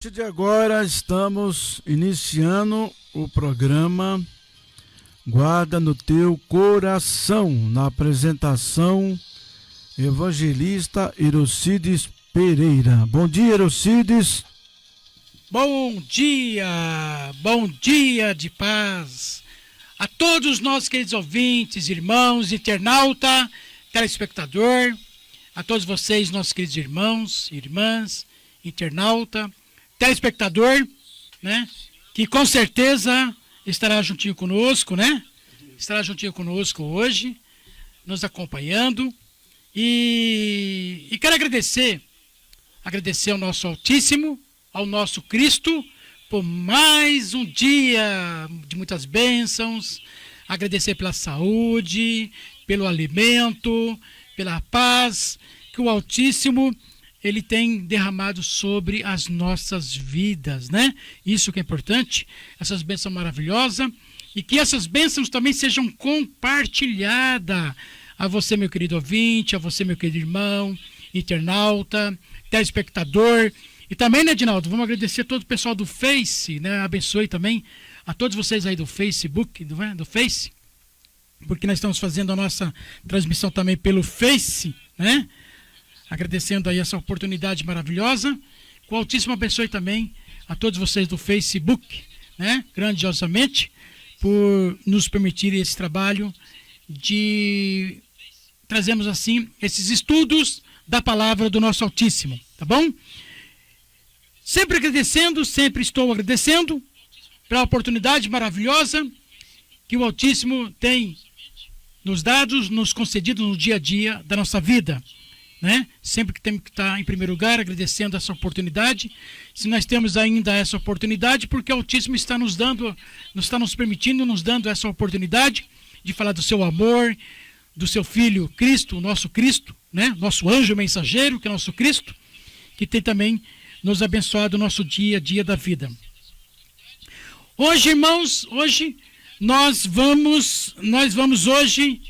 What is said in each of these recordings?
A partir de agora estamos iniciando o programa Guarda no Teu Coração, na apresentação Evangelista Erocides Pereira. Bom dia, Erocides. Bom dia de paz a todos nós, queridos ouvintes, irmãos, internauta, telespectador, a todos vocês, nossos queridos irmãos, irmãs, internauta, telespectador, né? Que com certeza estará juntinho conosco, né? Estará juntinho conosco hoje, nos acompanhando. E quero agradecer ao nosso Altíssimo, ao nosso Cristo, por mais um dia de muitas bênçãos. Agradecer pela saúde, pelo alimento, pela paz que o Altíssimo Ele tem derramado sobre as nossas vidas, né? Isso que é importante, essas bênçãos maravilhosas, e que essas bênçãos também sejam compartilhadas a você, meu querido ouvinte, a você, meu querido irmão, internauta, telespectador, e também, né, Edinaldo, vamos agradecer a todo o pessoal do Face, né? Abençoe também a todos vocês aí do Facebook, do Face, porque nós estamos fazendo a nossa transmissão também pelo Face, né? Agradecendo aí essa oportunidade maravilhosa. Que o Altíssimo abençoe também a todos vocês do Facebook, né? Grandiosamente, por nos permitir esse trabalho de trazermos assim esses estudos da palavra do nosso Altíssimo, tá bom? Sempre agradecendo, sempre estou agradecendo pela oportunidade maravilhosa que o Altíssimo tem nos dado, nos concedido no dia a dia da nossa vida, né? Sempre que temos que estar em primeiro lugar agradecendo essa oportunidade. Se nós temos ainda essa oportunidade, porque o Altíssimo está nos dando, está nos permitindo, nos dando essa oportunidade de falar do seu amor, do seu Filho Cristo, o nosso Cristo, né? Nosso anjo mensageiro, que é nosso Cristo, que tem também nos abençoado o nosso dia a dia da vida. Hoje, irmãos, nós vamos hoje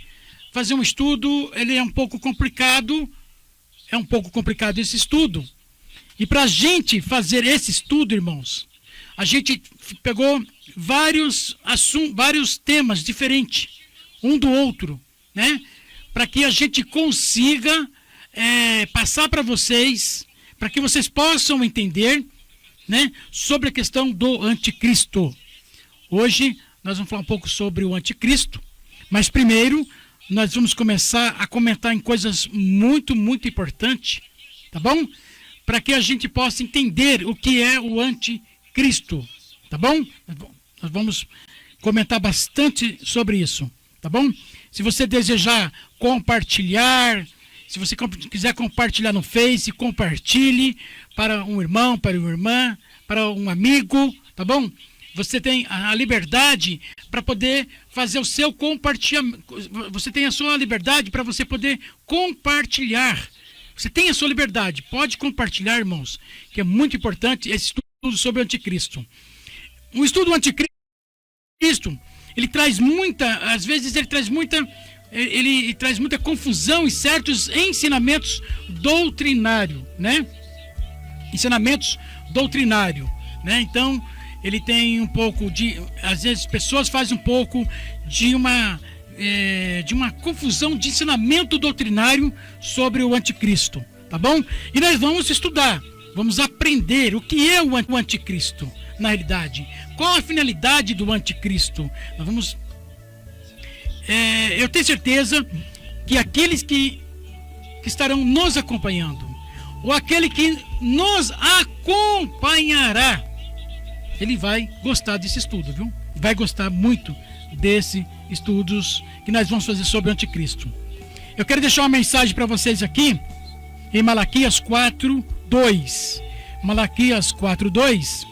fazer um estudo. Ele é um pouco complicado esse estudo. E para a gente fazer esse estudo, irmãos, a gente pegou vários temas diferentes, um do outro, né? Para que a gente consiga passar para vocês, para que vocês possam entender, né, sobre a questão do anticristo. Hoje nós vamos falar um pouco sobre o anticristo, mas primeiro nós vamos começar a comentar em coisas muito, muito importantes, tá bom? Para que a gente possa entender o que é o anticristo, tá bom? Nós vamos comentar bastante sobre isso, tá bom? Se você desejar compartilhar, se você quiser compartilhar no Face, compartilhe para um irmão, para uma irmã, para um amigo, tá bom? Você tem a liberdade para poder fazer o seu compartilhamento. Você tem a sua liberdade para você poder compartilhar. Você tem a sua liberdade. Pode compartilhar, irmãos, que é muito importante esse estudo sobre o anticristo. O estudo do anticristo, ele traz muita confusão em certos ensinamentos doutrinários, né? Ensinamentos doutrinários, né? Então, ele tem um pouco de, às vezes pessoas fazem um pouco de uma confusão de ensinamento doutrinário sobre o anticristo, tá bom? E nós vamos estudar, vamos aprender o que é o anticristo, na realidade. Qual a finalidade do anticristo? Nós vamos... eu tenho certeza que aqueles que estarão nos acompanhando, ou aquele que nos acompanhará, ele vai gostar desse estudo, viu? Vai gostar muito desses estudos que nós vamos fazer sobre o anticristo. Eu quero deixar uma mensagem para vocês aqui em Malaquias 4:2. Malaquias 4:2,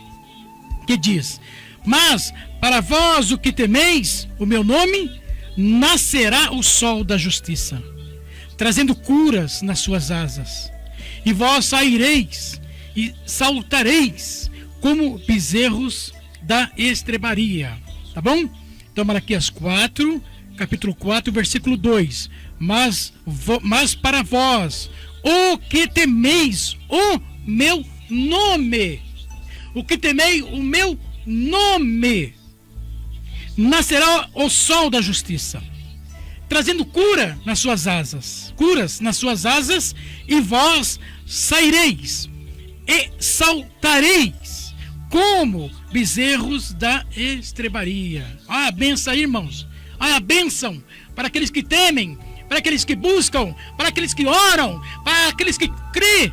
que diz: mas para vós o que temeis o meu nome, nascerá o sol da justiça, trazendo curas nas suas asas, e vós saireis e saltareis como bezerros da estrebaria. Tá bom? Então, Malaquias 4, capítulo 4, versículo 2. Mas para vós, o que temeis o meu nome, o que temei o meu nome. Nascerá o sol da justiça, trazendo cura nas suas asas, curas nas suas asas, e vós saireis e saltareis como bezerros da estrebaria. Olha a bênção aí, irmãos. Olha a bênção para aqueles que temem, para aqueles que buscam, para aqueles que oram, para aqueles que crê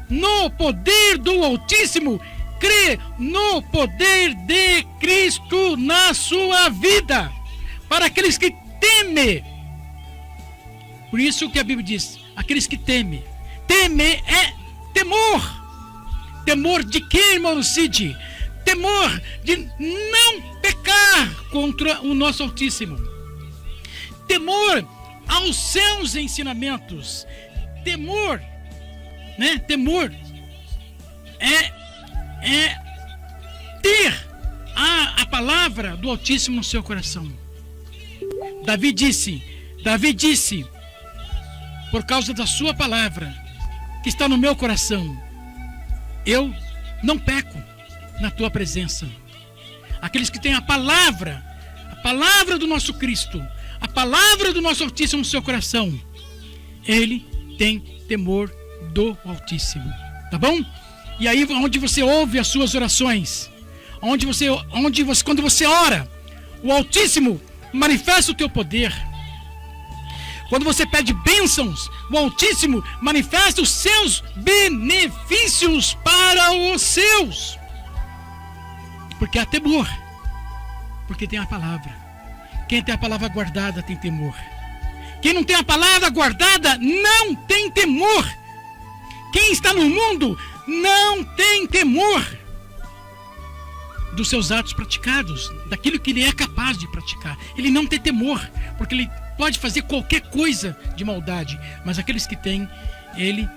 no poder do Altíssimo, crê no poder de Cristo na sua vida, para aqueles que temem. Por isso que a Bíblia diz, aqueles que temem. Temer é temor. Temor de quê, irmão Cid? Temor de não pecar contra o nosso Altíssimo. Temor aos seus ensinamentos. Temor, né? Temor é ter a palavra do Altíssimo no seu coração. Davi disse, por causa da sua palavra que está no meu coração, eu não peco na tua presença. Aqueles que têm a palavra do nosso Cristo, a palavra do nosso Altíssimo no seu coração, ele tem temor do Altíssimo, tá bom? E aí, onde você ouve as suas orações, quando você ora, o Altíssimo manifesta o teu poder. Quando você pede bênçãos, o Altíssimo manifesta os seus benefícios para os seus. Porque há temor, porque tem a palavra. Quem tem a palavra guardada tem temor. Quem não tem a palavra guardada não tem temor. Quem está no mundo não tem temor dos seus atos praticados, daquilo que ele é capaz de praticar. Ele não tem temor, porque ele pode fazer qualquer coisa de maldade, mas aqueles que têm, ele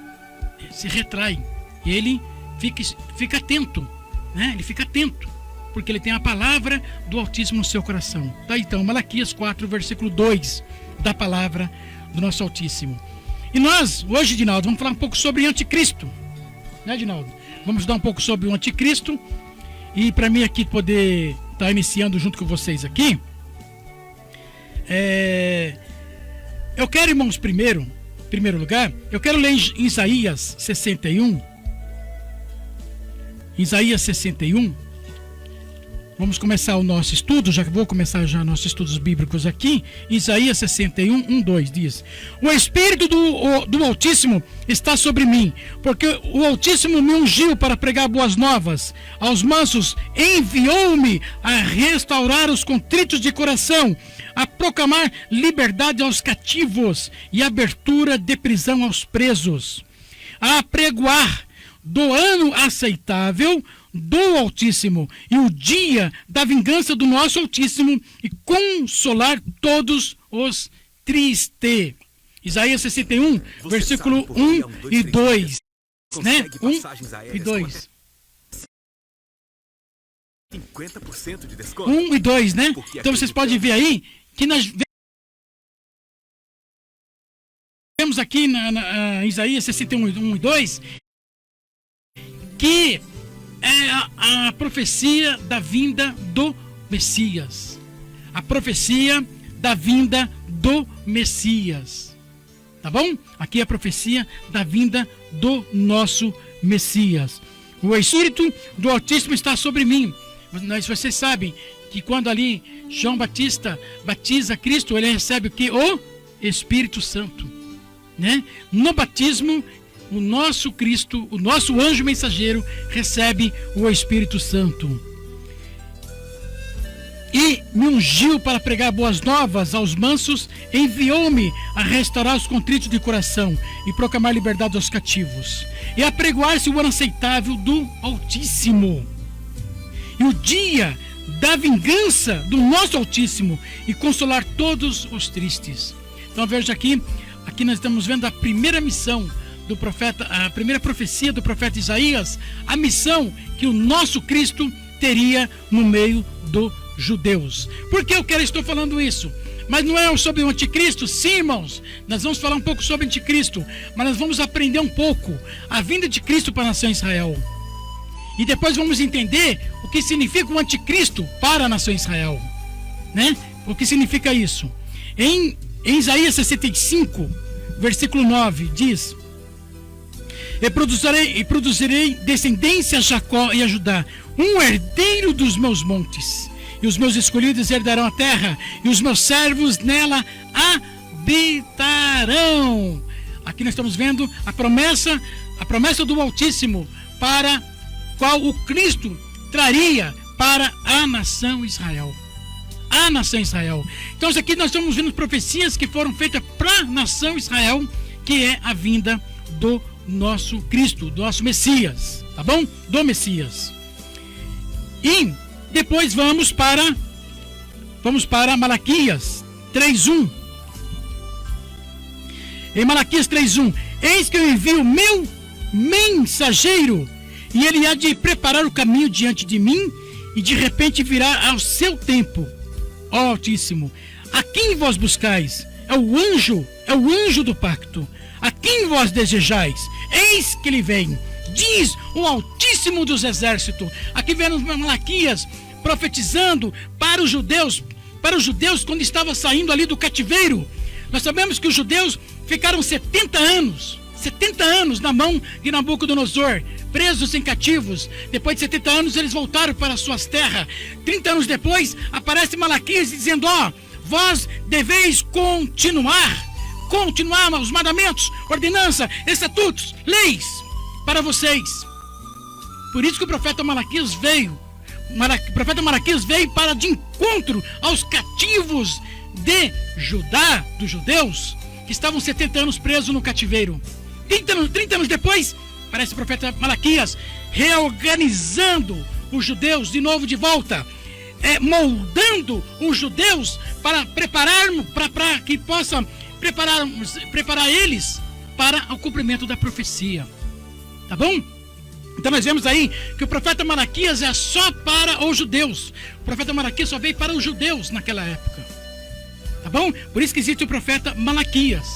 se retrai, ele fica atento, né? Ele fica atento, porque ele tem a palavra do Altíssimo no seu coração. Tá, então, Malaquias 4, versículo 2, da palavra do nosso Altíssimo. E nós, hoje, Dinaldo, vamos falar um pouco sobre anticristo, né, Dinaldo? Vamos dar um pouco sobre o anticristo, e para mim aqui poder estar iniciando junto com vocês aqui, eu quero, irmãos, em primeiro lugar, eu quero ler em Isaías 61. Isaías 61. Vamos começar o nosso estudo, já vou começar já nossos estudos bíblicos aqui. Isaías 61, 1, 2 diz: o Espírito do Altíssimo está sobre mim, porque o Altíssimo me ungiu para pregar boas novas aos mansos, enviou-me a restaurar os contritos de coração, a proclamar liberdade aos cativos e abertura de prisão aos presos, a apregoar do ano aceitável do Altíssimo e o dia da vingança do nosso Altíssimo, e consolar todos os tristes. Isaías 61, versículo 1 e 2. Né? 1 e 2. 50% de desconto. 1 e 2, né? Então vocês podem ver aí que nós vemos aqui na Isaías 61, 1 e 2, que é a profecia da vinda do Messias. A profecia da vinda do Messias. Tá bom? Aqui é a profecia da vinda do nosso Messias. O Espírito do Altíssimo está sobre mim. Vocês sabem que quando ali João Batista batiza Cristo, ele recebe o que? O Espírito Santo, né? No batismo, o nosso Cristo, o nosso anjo mensageiro, recebe o Espírito Santo. E me ungiu para pregar boas novas aos mansos, enviou-me a restaurar os contritos de coração e proclamar liberdade aos cativos, e apregoar-se o ano aceitável do Altíssimo, e o dia da vingança do nosso Altíssimo, e consolar todos os tristes. Então veja aqui nós estamos vendo a primeira missão do profeta, a primeira profecia do profeta Isaías, a missão que o nosso Cristo teria no meio dos judeus. Por que estou falando isso? Mas não é sobre o anticristo? Sim, irmãos, nós vamos falar um pouco sobre o anticristo, mas nós vamos aprender um pouco a vinda de Cristo para a nação Israel. E depois vamos entender o que significa o anticristo para a nação Israel, né? O que significa isso? Em Isaías 65, versículo 9, diz: E produzirei descendência a Jacó e a Judá, um herdeiro dos meus montes, e os meus escolhidos herdarão a terra, e os meus servos nela habitarão. Aqui nós estamos vendo a promessa do Altíssimo, para qual o Cristo traria para a nação Israel. A nação Israel. Então, isso aqui nós estamos vendo profecias que foram feitas para a nação Israel, que é a vinda do nosso Cristo, do nosso Messias, tá bom? Do Messias. E depois vamos para Malaquias 3:1. Em Malaquias 3:1: Eis que eu envio o meu mensageiro, e ele há de preparar o caminho diante de mim, e de repente virá ao seu tempo. Ó Altíssimo, a quem vós buscais? É o anjo do pacto. A quem vós desejais? Eis que ele vem, diz o Altíssimo dos Exércitos. Aqui vemos Malaquias profetizando para os judeus quando estavam saindo ali do cativeiro. Nós sabemos que os judeus ficaram 70 anos na mão de Nabucodonosor, presos em cativos. Depois de 70 anos eles voltaram para suas terras. 30 anos depois aparece Malaquias dizendo: vós deveis continuar os mandamentos, ordenanças, estatutos, leis para vocês. Por isso que o profeta Malaquias veio. O profeta Malaquias veio para de encontro aos cativos de Judá, dos judeus, que estavam 70 anos presos no cativeiro. 30 anos depois, aparece o profeta Malaquias reorganizando os judeus de novo de volta, moldando os judeus para que possa preparar eles para o cumprimento da profecia. Tá bom? Então nós vemos aí que o profeta Malaquias é só para os judeus. O profeta Malaquias só veio para os judeus naquela época. Tá bom? Por isso que existe o profeta Malaquias.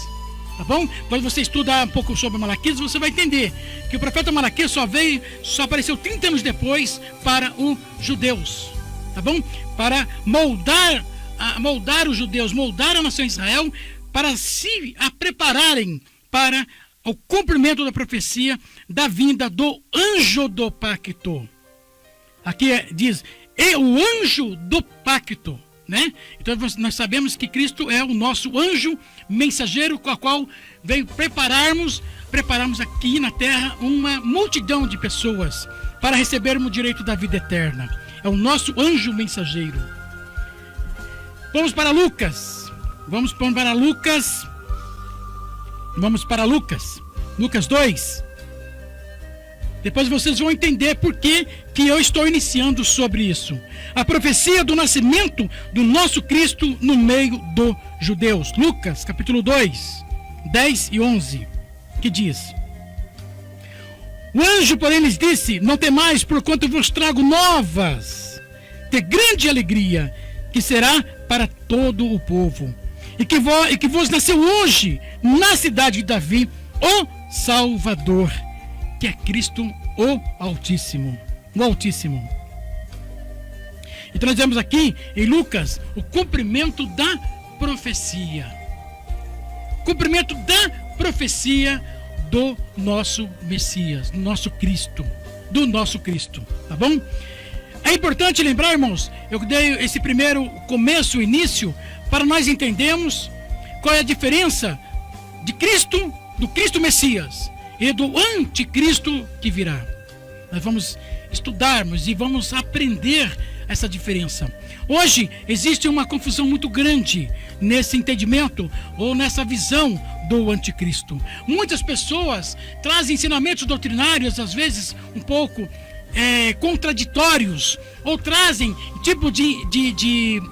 Tá bom? Quando você estudar um pouco sobre Malaquias, você vai entender que o profeta Malaquias só apareceu 30 anos depois para os judeus. Tá bom? Para moldar os judeus, moldar a nação Israel, para se prepararem para o cumprimento da profecia da vinda do anjo do pacto. Aqui diz, e o anjo do pacto, né? Então nós sabemos que Cristo é o nosso anjo mensageiro, com a qual veio prepararmos aqui na terra uma multidão de pessoas para recebermos o direito da vida eterna. É o nosso anjo mensageiro. Vamos para Lucas. Lucas 2. Depois vocês vão entender por que eu estou iniciando sobre isso. A profecia do nascimento do nosso Cristo no meio dos judeus. Lucas, capítulo 2, 10 e 11, que diz: O anjo, porém, lhes disse: Não temais, porquanto vos trago novas de grande alegria, que será para todo o povo. E que vos nasceu hoje, na cidade de Davi, o Salvador, que é Cristo o Altíssimo. O Altíssimo. Então nós vemos aqui em Lucas o cumprimento da profecia. Cumprimento da profecia do nosso Messias, do nosso Cristo. Tá bom? É importante lembrar, irmãos, eu dei esse primeiro começo, início, para nós entendermos qual é a diferença de Cristo, do Cristo Messias, e do anticristo que virá. Nós vamos estudarmos e vamos aprender essa diferença. Hoje existe uma confusão muito grande nesse entendimento ou nessa visão do anticristo. Muitas pessoas trazem ensinamentos doutrinários, às vezes um pouco contraditórios, ou trazem tipo de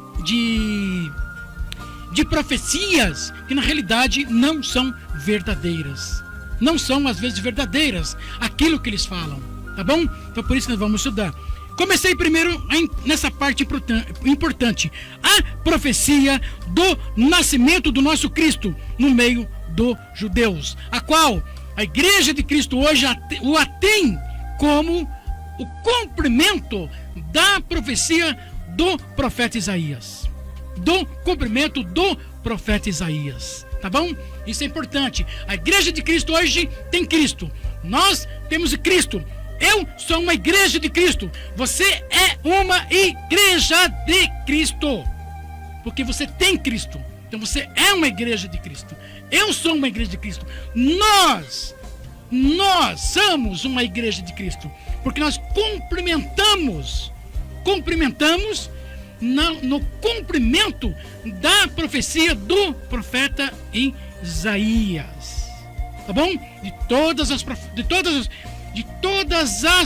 profecias que na realidade não são verdadeiras. Não são às vezes verdadeiras aquilo que eles falam, tá bom? Então por isso nós vamos estudar. Comecei primeiro nessa parte importante, a profecia do nascimento do nosso Cristo no meio dos judeus, a qual a igreja de Cristo hoje o tem como o cumprimento da profecia do profeta Isaías. Do cumprimento do profeta Isaías. Tá bom? Isso é importante. A igreja de Cristo hoje tem Cristo. Nós temos Cristo. Eu sou uma igreja de Cristo. Você é uma igreja de Cristo. Porque você tem Cristo. Então você é uma igreja de Cristo. Eu sou uma igreja de Cristo. Nós somos uma igreja de Cristo. Porque nós cumprimentamos no cumprimento da profecia do profeta Isaías. Tá bom? De todas as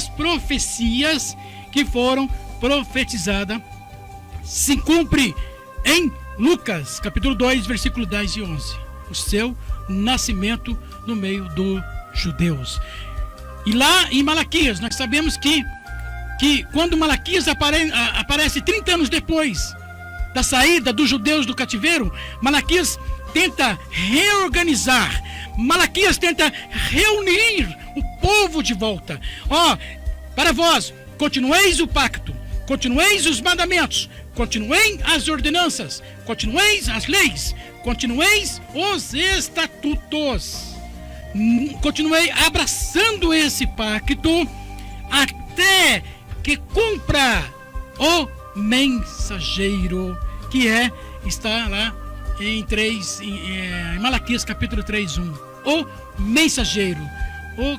profecias que foram profetizadas, se cumpre em Lucas, capítulo 2, versículo 10 e 11. O seu nascimento no meio dos judeus. E lá em Malaquias, nós sabemos que quando Malaquias aparece 30 anos depois da saída dos judeus do cativeiro, Malaquias tenta reorganizar, Malaquias tenta reunir o povo de volta. Para vós, continueis o pacto, continueis os mandamentos, continuem as ordenanças, continueis as leis, continueis os estatutos. Continuei abraçando esse pacto até que cumpra o mensageiro, que está lá em Malaquias capítulo 3:1. O mensageiro, o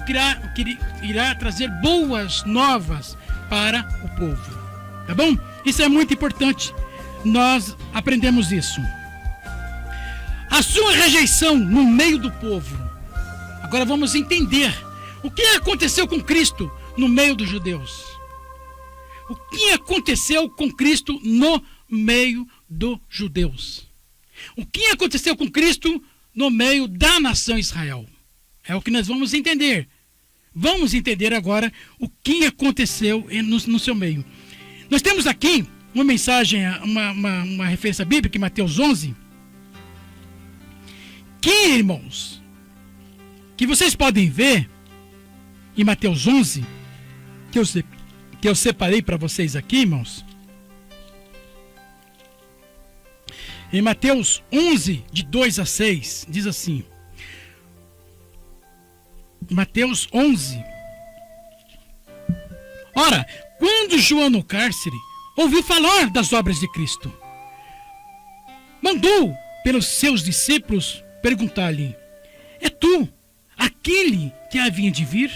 que irá trazer boas novas para o povo. Tá bom? Isso é muito importante. Nós aprendemos isso. A sua rejeição no meio do povo. Agora vamos entender o que aconteceu com Cristo no meio dos judeus. O que aconteceu com Cristo no meio dos judeus? O que aconteceu com Cristo no meio da nação Israel? É o que nós vamos entender. Vamos entender agora o que aconteceu no seu meio. Nós temos aqui uma mensagem, uma referência bíblica em Mateus 11. Que, irmãos, que vocês podem ver em Mateus 11, que eu separei para vocês aqui, irmãos. Em Mateus 11, de 2 a 6, diz assim. Mateus 11. Ora, quando João no cárcere ouviu falar das obras de Cristo, mandou pelos seus discípulos perguntar-lhe: é tu aquele que havia de vir?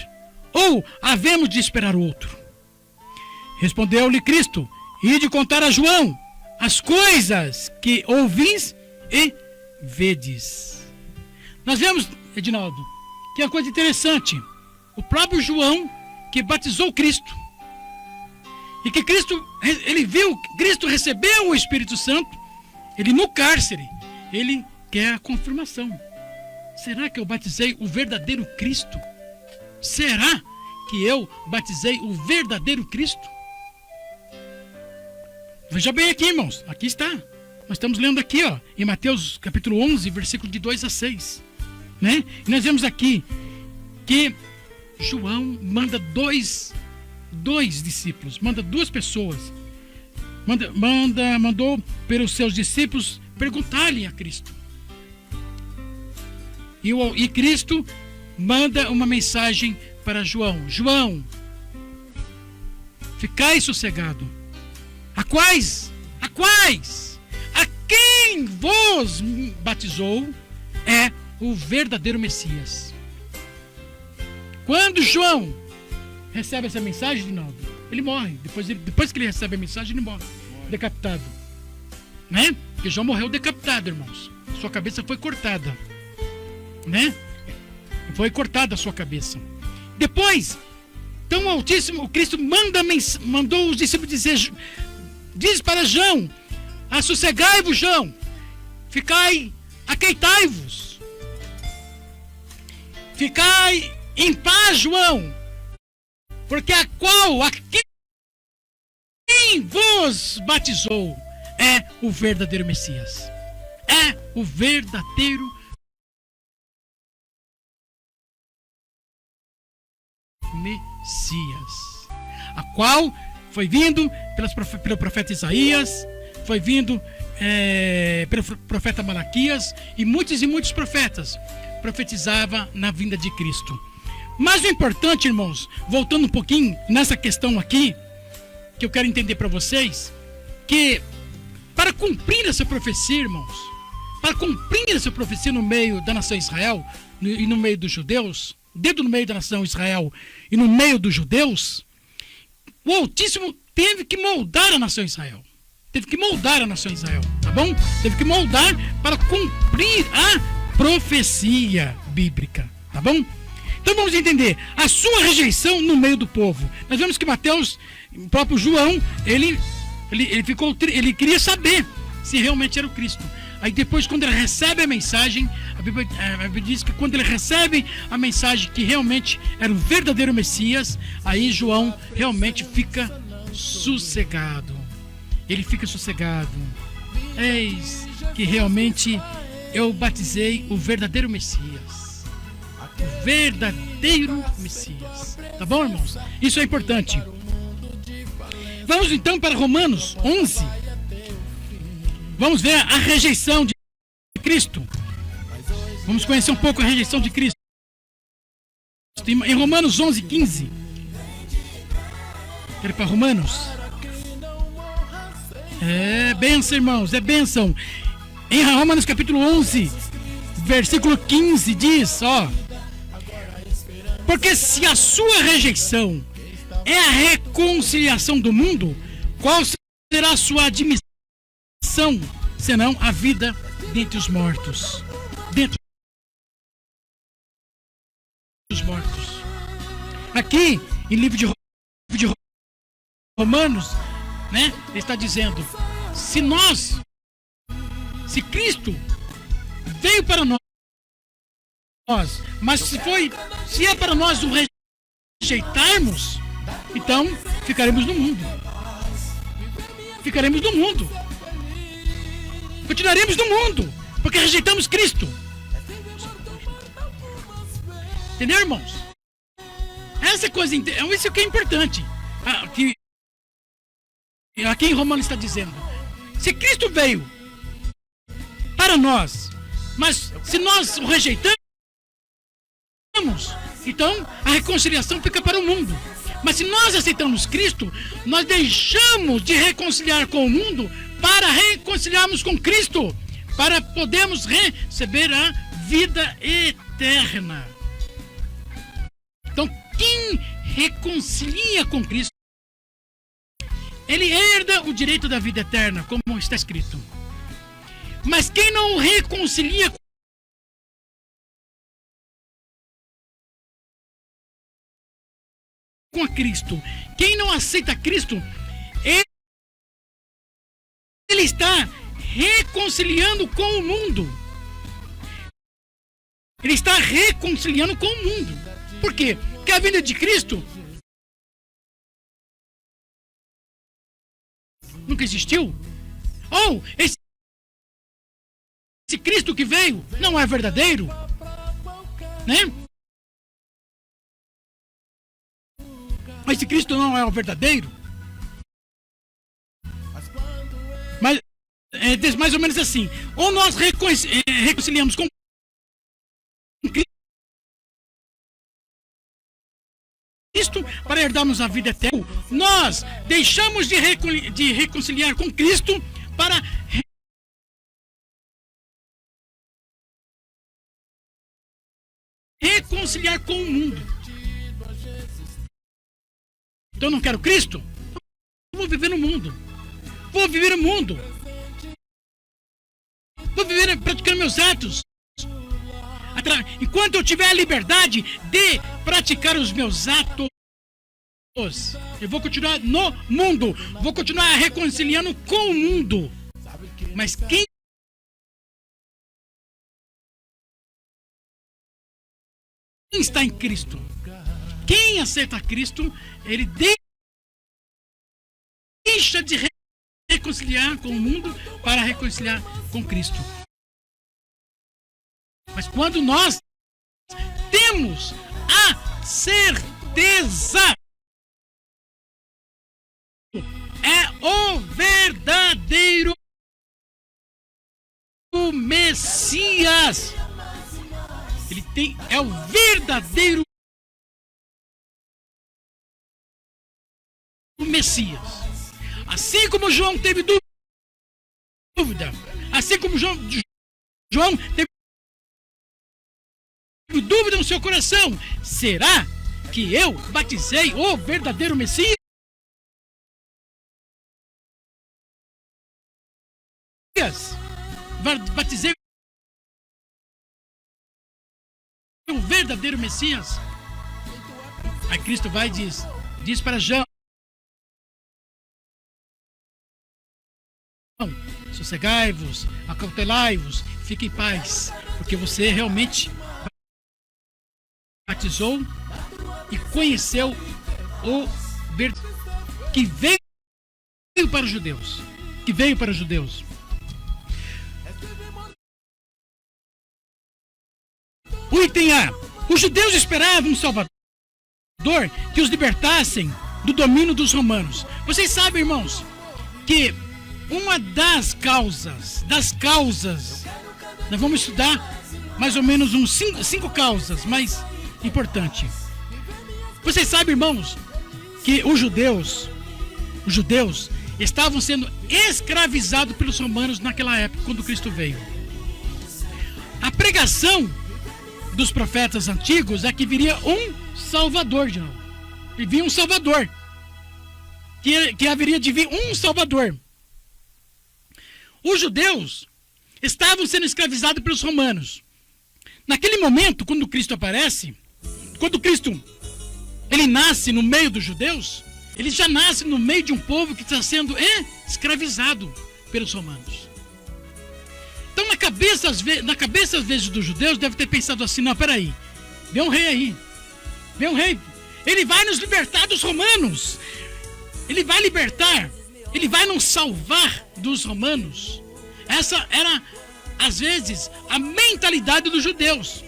Ou havemos de esperar outro? Respondeu-lhe Cristo: ide contar a João as coisas que ouvis e vedes. Nós vemos, Edinaldo, que é uma coisa interessante. O próprio João, que batizou Cristo, e que ele viu, Cristo recebeu o Espírito Santo, ele no cárcere, ele quer a confirmação. Será que eu batizei o verdadeiro Cristo? Será que eu batizei o verdadeiro Cristo? Veja bem aqui, irmãos, aqui está. Nós estamos lendo aqui, em Mateus capítulo 11, versículo de 2 a 6. Né? E nós vemos aqui que João manda dois discípulos, manda duas pessoas. Mandou pelos seus discípulos perguntar-lhe a Cristo. E Cristo manda uma mensagem para João: João, ficai sossegado. A quais? A quem vos batizou é o verdadeiro Messias. Quando João recebe essa mensagem, Rinaldo, ele morre. Depois que ele recebe a mensagem, ele morre. Decapitado. Né? Porque João morreu decapitado, irmãos. Sua cabeça foi cortada. Né? Foi cortada a sua cabeça. Depois, tão altíssimo, o Cristo mandou os discípulos dizer: diz para João: assossegai-vos, João, aqueitai-vos, ficai em paz, João, porque a quem vos batizou é o verdadeiro Messias, é o verdadeiro Messias. a qual foi vindo pelo profeta Isaías, foi vindo pelo profeta Malaquias, e muitos profetas profetizavam na vinda de Cristo. Mas o importante, irmãos, voltando um pouquinho nessa questão aqui, que eu quero entender para vocês, que para cumprir essa profecia, irmãos, para cumprir essa profecia no meio da nação Israel e no meio dos judeus, dentro do meio da nação Israel e no meio dos judeus, o Altíssimo teve que moldar a nação Israel. Teve que moldar a nação Israel, tá bom? Teve que moldar para cumprir a profecia bíblica, tá bom? Então vamos entender a sua rejeição no meio do povo. Nós vemos que Mateus, o próprio João, ele queria saber se realmente era o Cristo. Aí depois, quando ele recebe a mensagem, a Bíblia diz que quando ele recebe a mensagem que realmente era o verdadeiro Messias, aí João realmente fica sossegado. Ele fica sossegado. Eis que realmente eu batizei o verdadeiro Messias. O verdadeiro Messias. Tá bom, irmãos? Isso é importante. Vamos então para Romanos 11. Vamos ver a rejeição de Cristo. Vamos conhecer um pouco a rejeição de Cristo. Em Romanos 11, 15. Quero ir para Romanos. É bênção, irmãos, é bênção. Em Romanos capítulo 11, versículo 15 diz, ó: porque se a sua rejeição é a reconciliação do mundo, qual será a sua admissão, senão a vida dentre os mortos? Dentre os mortos. Aqui, em livro de Romanos, né, ele está dizendo: se Cristo veio para nós, mas se é para nós o rejeitarmos, então ficaremos no mundo. Ficaremos no mundo. Continuaremos no mundo, porque rejeitamos Cristo. Entendeu, irmãos? Essa coisa, isso que é importante. Aqui em Romanos está dizendo: se Cristo veio para nós, mas se nós o rejeitamos, então a reconciliação fica para o mundo. Mas se nós aceitamos Cristo, nós deixamos de reconciliar com o mundo para reconciliarmos com Cristo, para podermos receber a vida eterna. Então, quem reconcilia com Cristo, ele herda o direito da vida eterna, como está escrito. Mas quem não reconcilia com a Cristo, quem não aceita Cristo, ele está reconciliando com o mundo. Ele está reconciliando com o mundo. Por quê? Porque a vinda de Cristo nunca existiu. Ou esse Cristo que veio não é verdadeiro, né? Mas esse Cristo não é o verdadeiro. Mas é mais ou menos assim: ou nós reconciliamos com Cristo para herdarmos a vida eterna, nós deixamos de reconciliar com Cristo para reconciliar com o mundo. Então eu não quero Cristo, eu vou viver no mundo. Vou viver no mundo. Vou viver praticando meus atos. Enquanto eu tiver a liberdade de praticar os meus atos, eu vou continuar no mundo. Vou continuar reconciliando com o mundo. Mas quem está em Cristo, quem aceita Cristo, ele deixa de reconciliar com o mundo para reconciliar com Cristo. Mas quando nós temos a certeza verdadeiro Messias. É o verdadeiro Messias. Assim como João teve dúvida, assim como João teve dúvida no seu coração, será que eu batizei o verdadeiro Messias? Batizei o verdadeiro Messias? Aí Cristo vai e diz para João: sossegai-vos, acautelai-vos, fiquem em paz, porque você realmente batizou e conheceu o que veio para os judeus, O item A: os judeus esperavam um Salvador que os libertassem do domínio dos romanos. Vocês sabem, irmãos, que uma das causas, nós vamos estudar mais ou menos uns cinco causas, mais importante. Vocês sabem, irmãos, que os judeus estavam sendo escravizados pelos romanos naquela época, quando Cristo veio. A pregação dos profetas antigos é que viria um Salvador, de novo. E vinha um Salvador. Que haveria de vir um Salvador. Os judeus estavam sendo escravizados pelos romanos. Naquele momento, quando Cristo aparece, quando Cristo ele nasce no meio dos judeus, ele já nasce no meio de um povo que está sendo escravizado pelos romanos. Então, na cabeça, às vezes, dos judeus, deve ter pensado assim: não, peraí, vem um rei aí, vem um rei, ele vai nos libertar dos romanos, ele vai libertar, ele vai nos salvar dos romanos. Essa era, às vezes, a mentalidade dos judeus.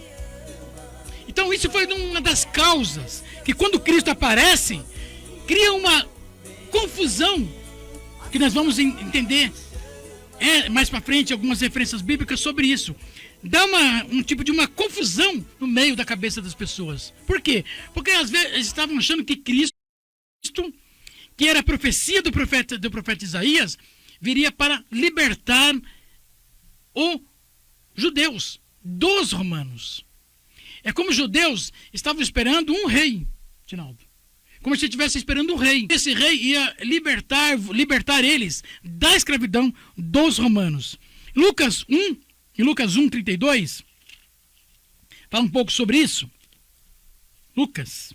Então, isso foi uma das causas que, quando Cristo aparece, cria uma confusão, que nós vamos entender mais para frente algumas referências bíblicas sobre isso. Dá um tipo de uma confusão no meio da cabeça das pessoas. Por quê? Porque às vezes eles estavam achando que Cristo, que era a profecia do profeta Isaías, viria para libertar os judeus dos romanos. É como os judeus estavam esperando um rei, Tinaldo. Como se estivesse esperando um rei. Esse rei ia libertar eles da escravidão dos romanos. Em Lucas 1:32, fala um pouco sobre isso. Lucas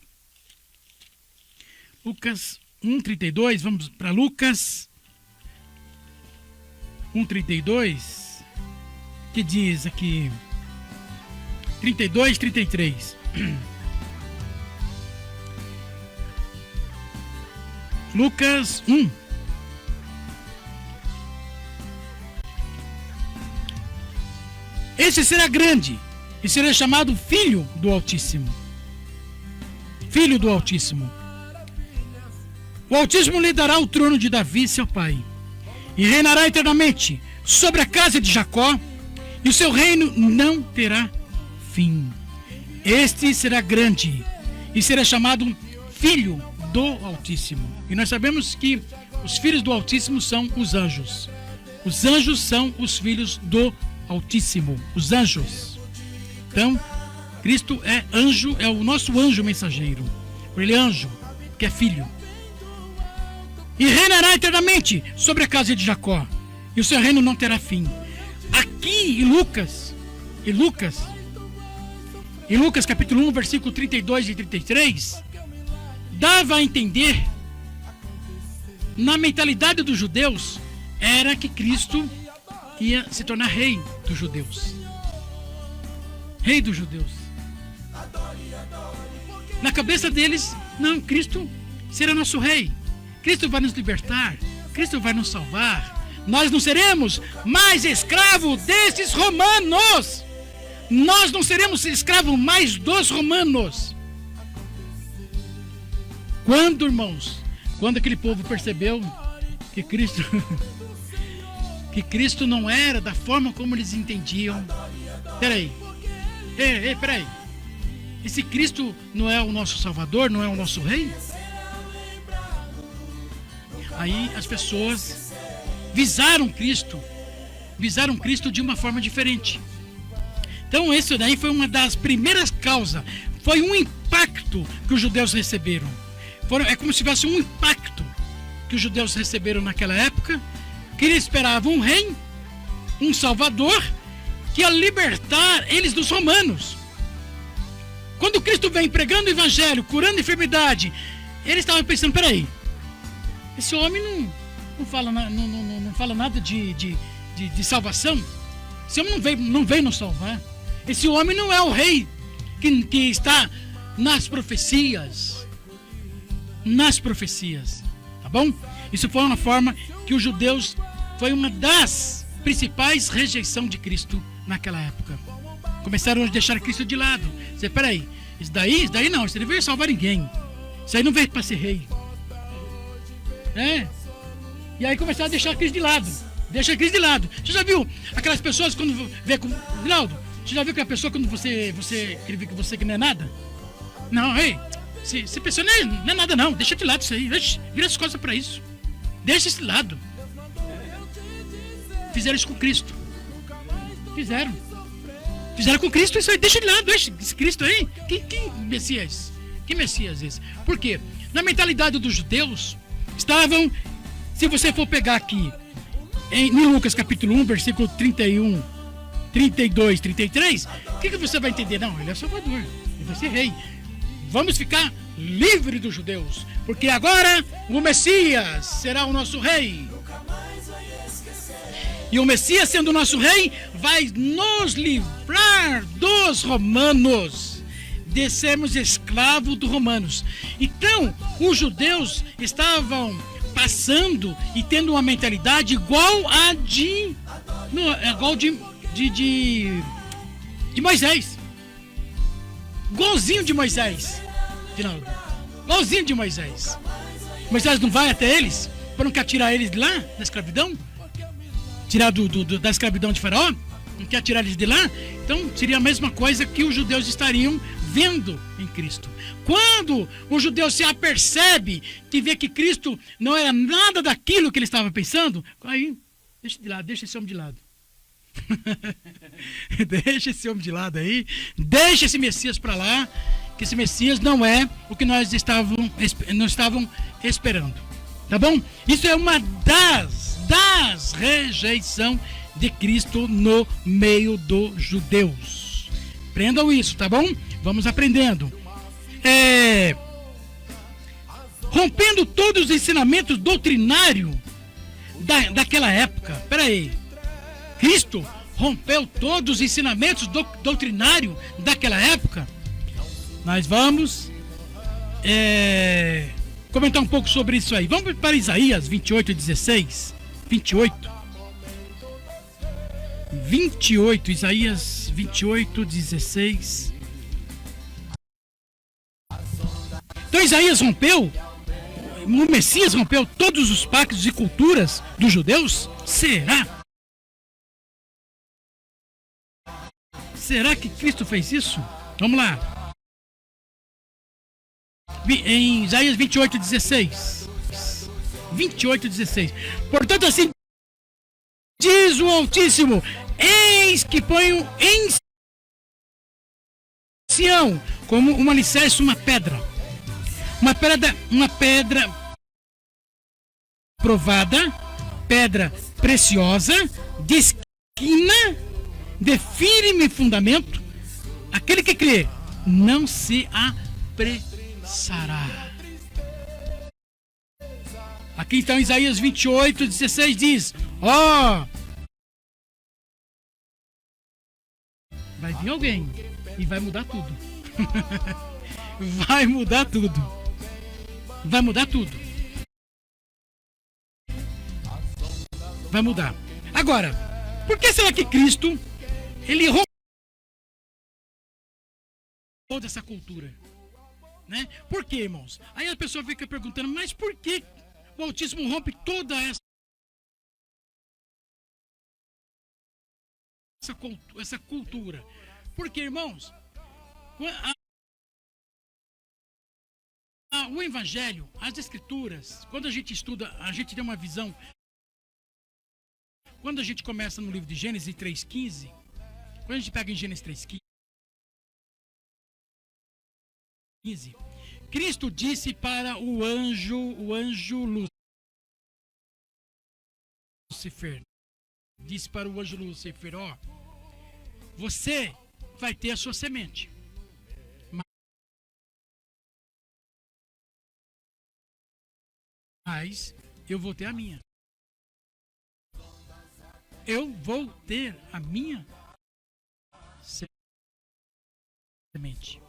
1:32, vamos para Lucas 1:32, que diz aqui, 32, 33. Lucas 1. Esse será grande e será chamado Filho do Altíssimo. Filho do Altíssimo. O Altíssimo lhe dará o trono de Davi, seu pai, e reinará eternamente sobre a casa de Jacó, e o seu reino não terá fim. Este será grande e será chamado Filho do Altíssimo. E nós sabemos que os filhos do Altíssimo são os anjos. Os anjos são os filhos do Altíssimo. Os anjos. Então, Cristo é anjo, é o nosso anjo mensageiro. Ele é anjo, que é filho. E reinará eternamente sobre a casa de Jacó, e o seu reino não terá fim. Aqui em Lucas capítulo 1, versículo 32 e 33, dava a entender, na mentalidade dos judeus, era que Cristo ia se tornar rei dos judeus. Rei dos judeus. Na cabeça deles, não, Cristo será nosso rei. Cristo vai nos libertar. Cristo vai nos salvar. Nós não seremos mais escravos desses romanos. Nós não seremos escravos mais dos romanos. Quando, irmãos, quando aquele povo percebeu que Cristo que Cristo não era da forma como eles entendiam. Peraí. Peraí. Esse Cristo não é o nosso Salvador, não é o nosso Rei? Aí as pessoas visaram Cristo de uma forma diferente. Então isso daí foi uma das primeiras causas, foi um impacto que os judeus receberam. É como se tivesse um impacto que os judeus receberam naquela época, que eles esperavam um rei, um salvador, que ia libertar eles dos romanos. Quando Cristo vem pregando o evangelho, curando a enfermidade, eles estavam pensando, peraí, esse homem não fala nada de salvação. Esse homem não veio nos salvar. Esse homem não é o rei que está nas profecias. Nas profecias. Tá bom? Isso foi uma forma que os judeus, foi uma das principais rejeições de Cristo naquela época. Começaram a deixar Cristo de lado. Dizer, peraí, isso daí não, isso não veio salvar ninguém. Isso aí não veio para ser rei. E aí começaram a deixar Cristo de lado. Deixa Cristo de lado. Você já viu aquelas pessoas quando vê com Rinaldo? Você já viu aquela pessoa quando você vê que você que não é nada? Não, essa pessoa não é nada não. Deixa de lado isso aí. Vira as costas para isso. Deixa esse lado. Fizeram isso com Cristo. Fizeram com Cristo isso aí. Deixa de lado. Esse Cristo aí. Que Messias? Que Messias esse? Por quê? Na mentalidade dos judeus estavam, se você for pegar aqui em Lucas capítulo 1, versículo 31, 32, 33, o que você vai entender? Não, ele é Salvador, ele vai ser rei. Vamos ficar livres dos judeus, porque agora o Messias será o nosso rei. E o Messias, sendo o nosso rei, vai nos livrar dos romanos, de sermos escravos dos romanos. Então, os judeus estavam passando e tendo uma mentalidade igual a de Moisés. Igualzinho de Moisés. Igualzinho de Moisés. Moisés não vai até eles para não quer tirar eles de lá, da escravidão? Tirar da escravidão de Faraó? Não quer tirar eles de lá? Então seria a mesma coisa que os judeus estariam vendo em Cristo. Quando o judeu se apercebe que vê que Cristo não era nada daquilo que ele estava pensando, aí deixa de lado, deixa esse homem de lado. Deixa esse homem de lado aí, deixa esse Messias para lá, que esse Messias não é o que nós não estavam esperando. Tá bom? Isso é uma das rejeição de Cristo no meio dos judeus. Aprendam isso, tá bom? Vamos aprendendo. Rompendo todos os ensinamentos doutrinários daquela época. Peraí. Cristo rompeu todos os ensinamentos doutrinários daquela época. Nós vamos comentar um pouco sobre isso aí. Vamos para Isaías 28:16. 28, Isaías 28:16. Então Isaías rompeu, o Messias rompeu todos os pactos e culturas dos judeus? Será? Será que Cristo fez isso? Vamos lá. Em Isaías 28:16. 28:16. Portanto, assim diz o Altíssimo: eis que ponho em Sião como um alicerce, uma pedra provada, pedra preciosa, de esquina, de firme fundamento. Aquele que crê não se apressará. Aqui então Isaías 28:16 diz: vai vir alguém e vai mudar tudo. Vai mudar tudo. Vai mudar tudo. Vai mudar. Agora, por que será que Cristo ele rompeu toda essa cultura? Né? Por quê, irmãos? Aí a pessoa fica perguntando, mas por que o Altíssimo rompe toda essa essa cultura. Porque, irmãos, o Evangelho, as Escrituras, quando a gente estuda, a gente tem uma visão. Quando a gente começa no livro de Gênesis 3,15, quando a gente pega em Gênesis 3,15, Cristo disse para o anjo Lúcifer, ó, você vai ter a sua semente, mas eu vou ter a minha. Eu vou ter a minha semente.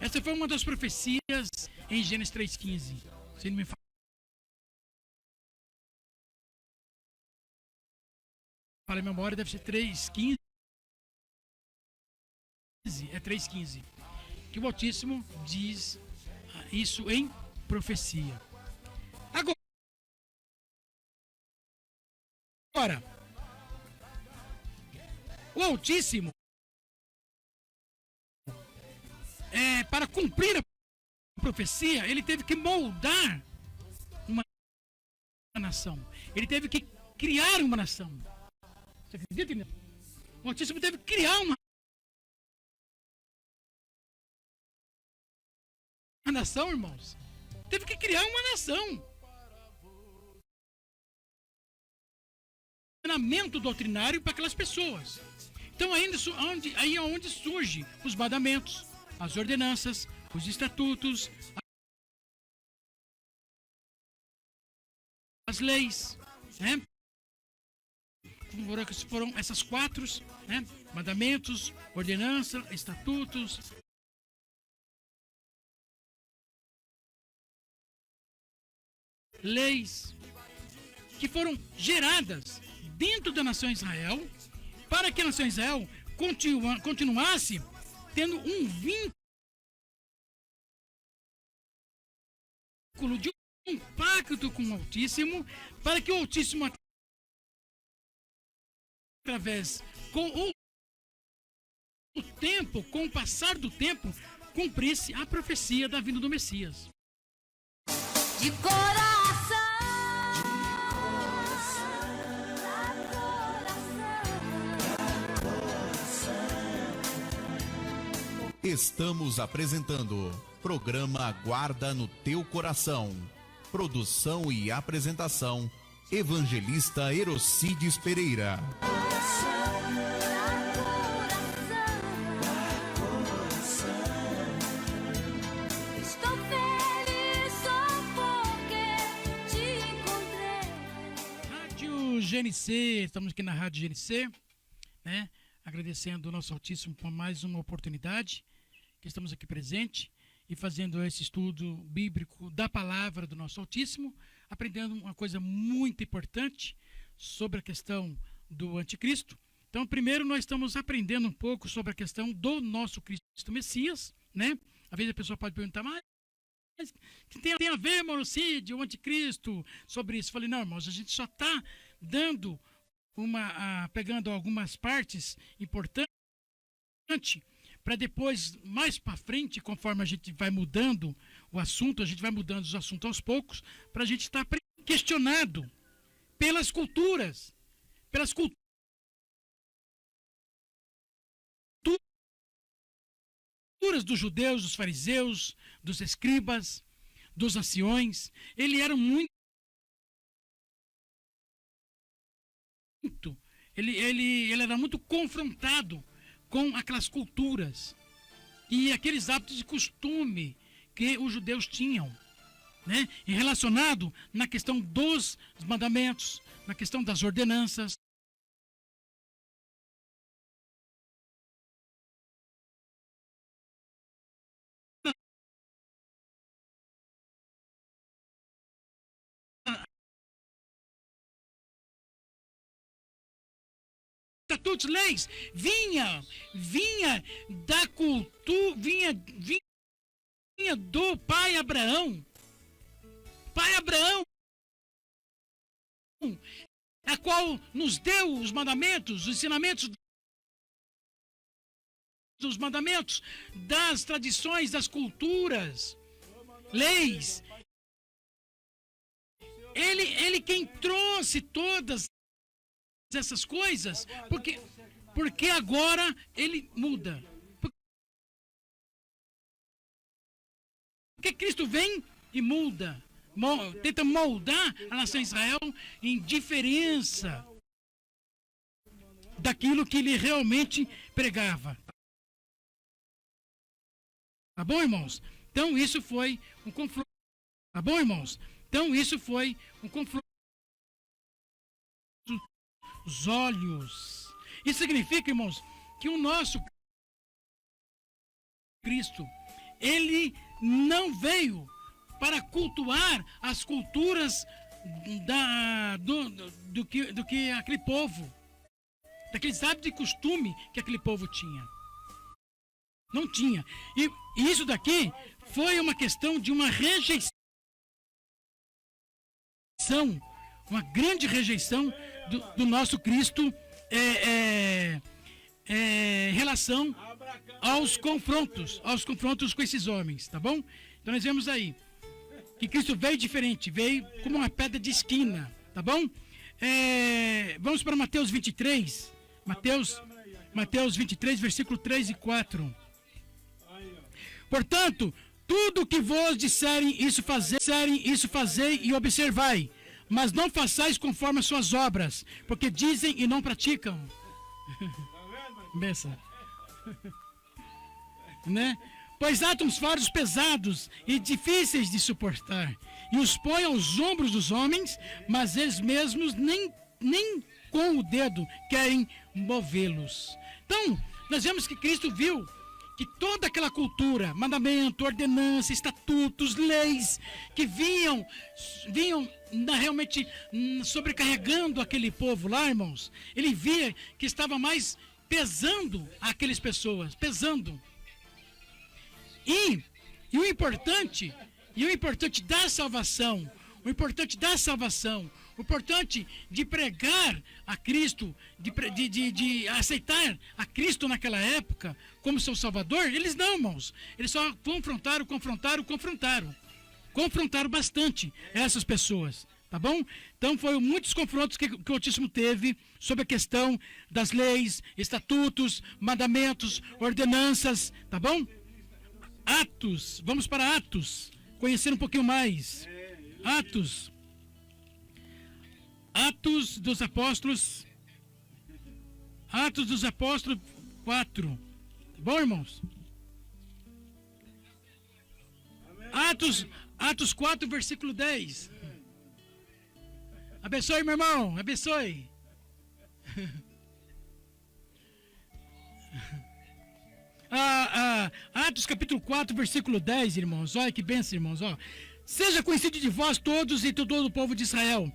Essa foi uma das profecias em Gênesis 3,15. Se não me falha a memória, deve ser 3,15. É 3,15. Que o Altíssimo diz isso em profecia. Agora, o Altíssimo, para cumprir a profecia, ele teve que moldar uma nação. Ele teve que criar uma nação. Você acredita nisso? O Altíssimo teve que criar uma nação, irmãos. Teve que criar uma nação. Treinamento doutrinário para aquelas pessoas. Então aí é onde surgem os mandamentos, as ordenanças, os estatutos, as leis, né? Foram essas 4, né? Mandamentos, ordenança, estatutos, leis, que foram geradas dentro da nação Israel, para que a nação Israel continuasse tendo um vínculo de um pacto com o Altíssimo, para que o Altíssimo, através com o passar do tempo, cumprisse a profecia da vinda do Messias. De coração. Estamos apresentando programa Guarda no Teu Coração. Produção e apresentação, Evangelista Erocides Pereira. Estou feliz só porque te encontrei. Rádio GNC, estamos aqui na Rádio GNC, né? Agradecendo ao nosso Altíssimo por mais uma oportunidade, que estamos aqui presente e fazendo esse estudo bíblico da palavra do nosso Altíssimo, aprendendo uma coisa muito importante sobre a questão do anticristo. Então, primeiro nós estamos aprendendo um pouco sobre a questão do nosso Cristo Messias, né? Às vezes a pessoa pode perguntar, mas que tem a ver, Morocídio, o anticristo, sobre isso? Eu falei, não, irmãos, a gente só está dando pegando algumas partes importantes, para depois, mais para frente, conforme a gente vai mudando o assunto, a gente vai mudando os assuntos aos poucos, para a gente estar questionado pelas culturas dos judeus, dos fariseus, dos escribas, dos anciões. Ele era ele era muito confrontado com aquelas culturas e aqueles hábitos de costume que os judeus tinham, né? E relacionado na questão dos mandamentos, na questão das ordenanças. Estatutos, leis, vinha da cultura, vinha do pai Abraão, a qual nos deu os mandamentos, os ensinamentos dos mandamentos, das tradições, das culturas, leis. Ele quem trouxe todas essas coisas, porque agora ele muda. Porque Cristo vem e muda, tenta moldar a nação de Israel em diferença daquilo que ele realmente pregava. Tá bom, irmãos? Então isso foi um confronto. Tá bom, irmãos? Então isso foi um confronto. Os olhos. Isso significa, irmãos, que o nosso Cristo, ele não veio para cultuar as culturas do que aquele povo, daqueles hábitos e costume que aquele povo tinha. Não tinha. E isso daqui foi uma questão de uma rejeição, uma grande rejeição do nosso Cristo em relação aos confrontos com esses homens, tá bom? Então nós vemos aí que Cristo veio diferente, veio como uma pedra de esquina, tá bom? Vamos para Mateus 23, Mateus 23, versículo 3 e 4. Portanto, tudo o que vos disserem, isso fazei e observai, mas não façais conforme as suas obras, porque dizem e não praticam. Benção. Né? Pois atam os fardos pesados e difíceis de suportar, e os põem aos ombros dos homens, mas eles mesmos nem com o dedo querem movê-los. Então, nós vemos que Cristo viu que toda aquela cultura, mandamento, ordenança, estatutos, leis, que vinham realmente sobrecarregando aquele povo lá, irmãos, ele via que estava mais pesando aquelas pessoas, pesando. E o importante da salvação, o importante de pregar a Cristo, de aceitar a Cristo naquela época como seu Salvador, eles não, irmãos. Eles só confrontaram bastante essas pessoas, tá bom? Então foram muitos confrontos que o Altíssimo teve sobre a questão das leis, estatutos, mandamentos, ordenanças, tá bom? Atos, vamos para Atos, conhecer um pouquinho mais. Atos dos Apóstolos 4. Tá bom, irmãos? Atos 4, versículo 10. Abençoe, meu irmão, abençoe. Atos capítulo 4, versículo 10, irmãos. Olha que bênção, irmãos. Ó. Seja conhecido de vós todos e de todo o povo de Israel,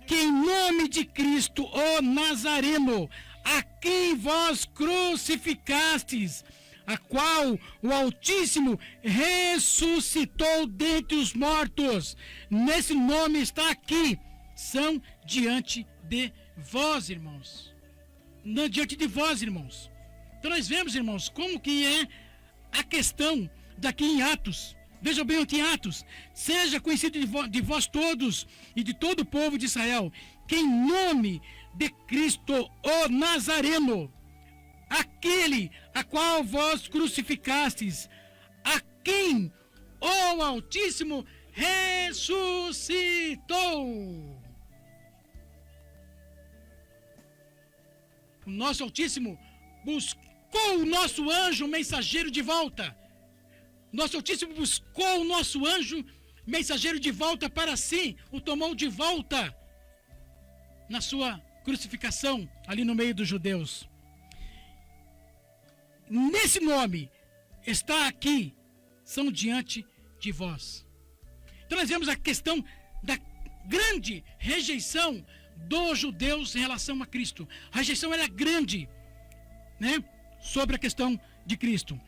que em nome de Cristo, o Nazareno, a quem vós crucificastes, a qual o Altíssimo ressuscitou dentre os mortos, nesse nome está aqui, são diante de vós, irmãos. Diante de vós, irmãos. Então nós vemos, irmãos, como que é a questão daqui em Atos. Vejam bem aqui em Atos. Seja conhecido de vós todos e de todo o povo de Israel, que em nome de Cristo, o Nazareno, aquele a qual vós crucificastes, a quem o Altíssimo ressuscitou. O nosso Altíssimo buscou o nosso anjo mensageiro de volta. Nosso Altíssimo buscou o nosso anjo mensageiro de volta para si, o tomou de volta na sua crucificação, ali no meio dos judeus. Nesse nome está aqui, são diante de vós. Então nós vemos a questão da grande rejeição dos judeus em relação a Cristo. A rejeição era grande, né, sobre a questão de Cristo.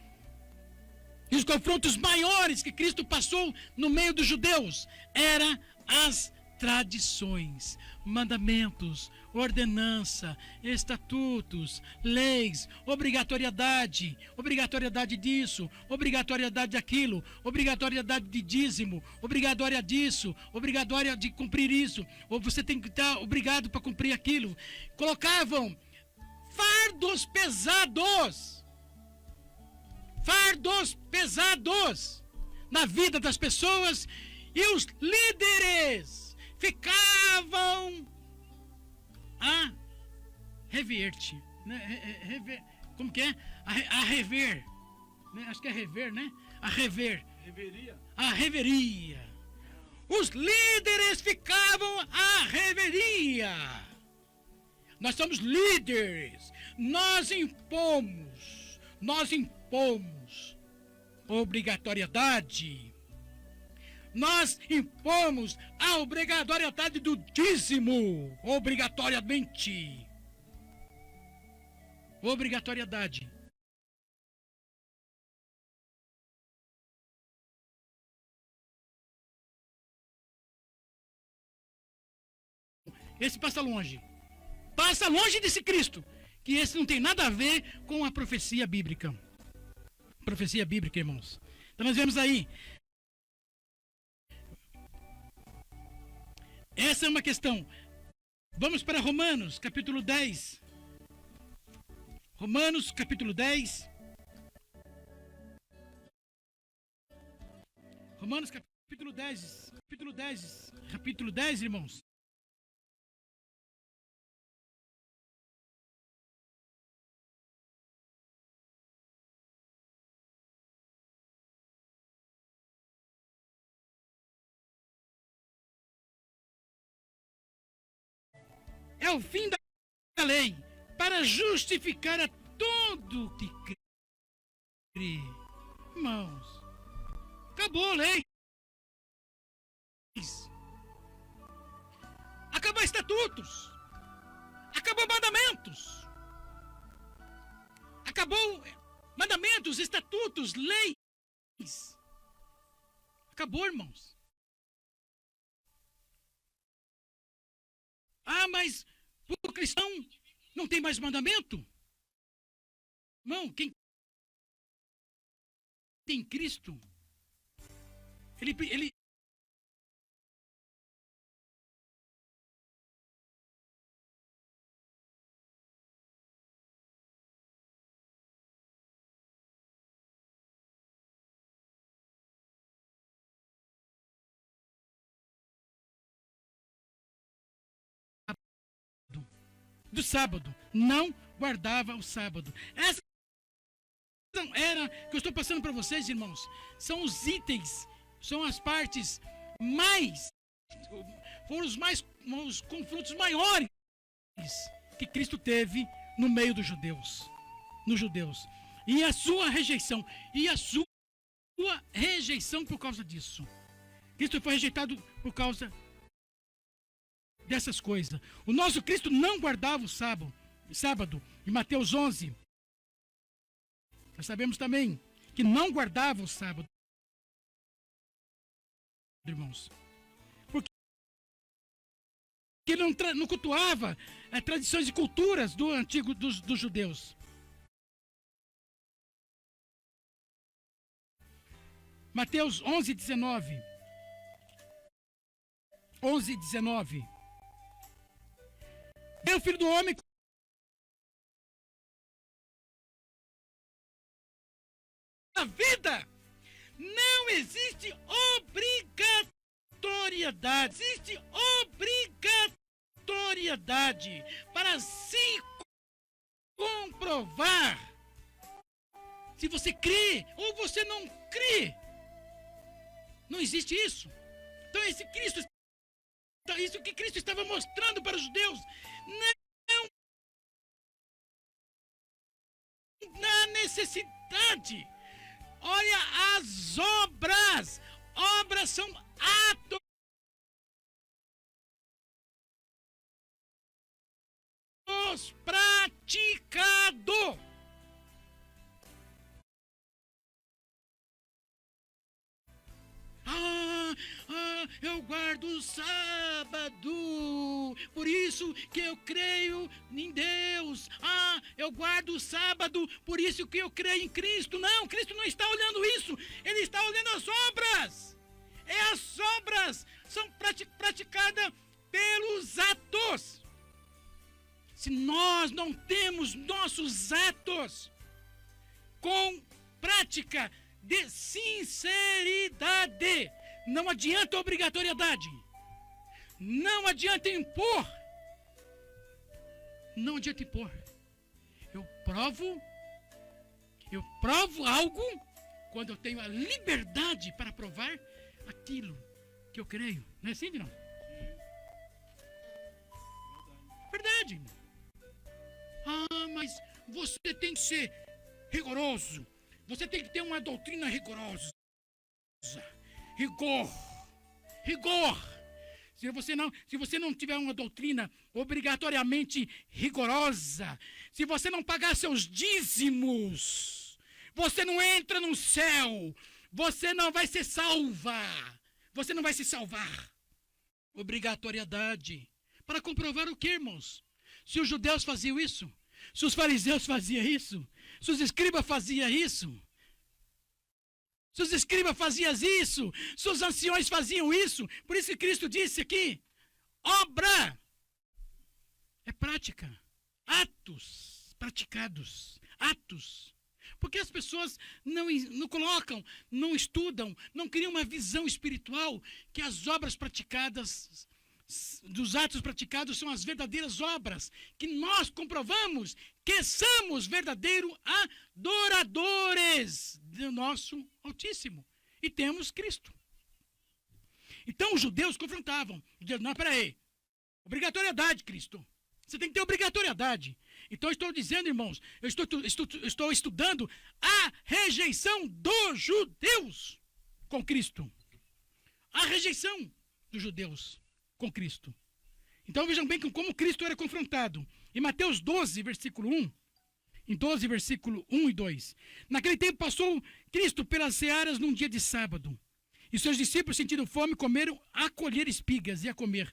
E os confrontos maiores que Cristo passou no meio dos judeus eram as tradições, mandamentos, ordenança, estatutos, leis, obrigatoriedade disso, obrigatoriedade daquilo, obrigatoriedade de dízimo, obrigatória disso, obrigatória de cumprir isso, ou você tem que estar obrigado para cumprir aquilo. Colocavam fardos pesados na vida das pessoas, e os líderes ficavam a rever-te, né? Como que é? A rever, né? Acho que é rever, né? A reveria. Os líderes ficavam à reveria. Nós somos líderes. Nós impomos obrigatoriedade. Nós impomos a obrigatoriedade do dízimo, obrigatoriamente. Obrigatoriedade. Esse passa longe. Passa longe desse Cristo, que esse não tem nada a ver com a profecia bíblica. Profecia bíblica, irmãos. Então nós vemos aí. Essa é uma questão. Vamos para Romanos, capítulo 10. Romanos, capítulo 10. Romanos, capítulo 10. Capítulo 10, irmãos. É o fim da lei para justificar a todo que crê. Irmãos, acabou a lei. Acabou estatutos. Acabou mandamentos. Acabou mandamentos, estatutos, leis. Acabou, irmãos. Ah, mas o cristão não tem mais mandamento? Irmão, quem tem Cristo, ele do sábado, não guardava o sábado. Essa era que eu estou passando para vocês, irmãos. São os itens, são as partes mais, foram os confrontos maiores que Cristo teve no meio dos judeus, nos judeus. E a sua rejeição por causa disso. Cristo foi rejeitado por causa dessas coisas. O nosso Cristo não guardava o sábado. Em Mateus 11, nós sabemos também que não guardava o sábado, irmãos. Porque ele não cultuava tradições e culturas do antigo dos judeus. Mateus 11, 19. 11, 19. É o Filho do Homem a vida. Não existe obrigatoriedade. Existe obrigatoriedade para se comprovar se você crê ou você não crê. Não existe isso. Então isso que Cristo estava mostrando para os judeus, não na necessidade. Olha as obras. Obras são atos praticados. Eu guardo o sábado. sábado. Por isso que eu creio em Deus. Eu guardo o sábado, por isso que eu creio em Cristo. Não, Cristo não está olhando isso. Ele está olhando as obras. As obras são praticadas pelos atos. Se nós não temos nossos atos com prática de sinceridade, não adianta obrigatoriedade, não adianta impor, não adianta impor. Eu provo algo quando eu tenho a liberdade para provar aquilo que eu creio. Não é assim, não? Verdade. Mas você tem que ser rigoroso. Você tem que ter uma doutrina rigorosa. Rigor. Se você não tiver uma doutrina obrigatoriamente rigorosa, se você não pagar seus dízimos, você não entra no céu. Você não vai se salvar. Você não vai se salvar. Obrigatoriedade. Para comprovar o que, irmãos? Se os judeus faziam isso, se os fariseus faziam isso, se os escribas faziam isso, se os escribas faziam isso, se os anciões faziam isso, por isso que Cristo disse aqui, obra é prática, atos praticados, atos. Porque as pessoas não colocam, não estudam, não criam uma visão espiritual que as obras praticadas, dos atos praticados são as verdadeiras obras, que nós comprovamos que somos verdadeiros adoradores do nosso Altíssimo. E temos Cristo. Então os judeus confrontavam. Não, peraí. Obrigatoriedade, Cristo. Você tem que ter obrigatoriedade. Então eu estou dizendo, irmãos, eu estou estudando a rejeição dos judeus com Cristo. A rejeição dos judeus com Cristo. Então vejam bem como Cristo era confrontado. Em Mateus 12, versículo 1. Em 12, versículo 1 e 2. Naquele tempo passou Cristo pelas searas num dia de sábado. E seus discípulos, sentindo fome, comeram a colher espigas e a comer.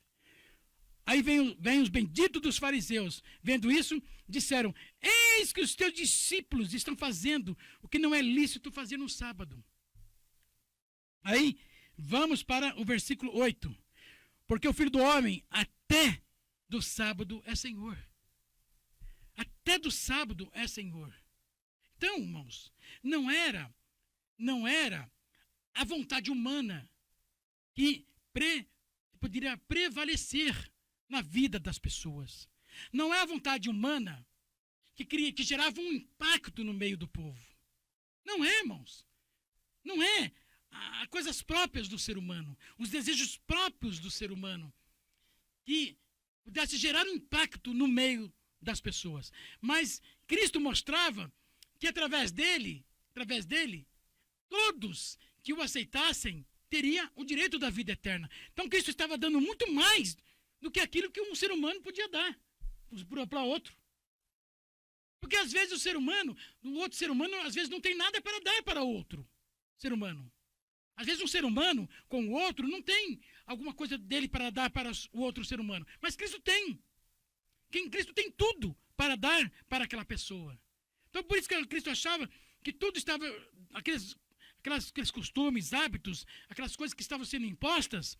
Aí vem os benditos dos fariseus. Vendo isso, disseram: eis que os teus discípulos estão fazendo o que não é lícito fazer no sábado. Aí, vamos para o versículo 8. Porque o Filho do Homem, até do sábado, é Senhor. Até do sábado é Senhor. Então, irmãos, não era a vontade humana que poderia prevalecer na vida das pessoas. Não é a vontade humana que gerava um impacto no meio do povo. Não é, irmãos. Não é. Há coisas próprias do ser humano, os desejos próprios do ser humano, que pudesse gerar um impacto no meio das pessoas. Mas Cristo mostrava que através dele, todos que o aceitassem teriam o direito da vida eterna. Então Cristo estava dando muito mais do que aquilo que um ser humano podia dar para outro. Porque às vezes o outro ser humano, às vezes não tem nada para dar para outro ser humano. Às vezes um ser humano com o outro não tem alguma coisa dele para dar para o outro ser humano. Mas Cristo tem. Cristo tem tudo para dar para aquela pessoa. Então por isso que Cristo achava que tudo estava, aqueles costumes, hábitos, aquelas coisas que estavam sendo impostas,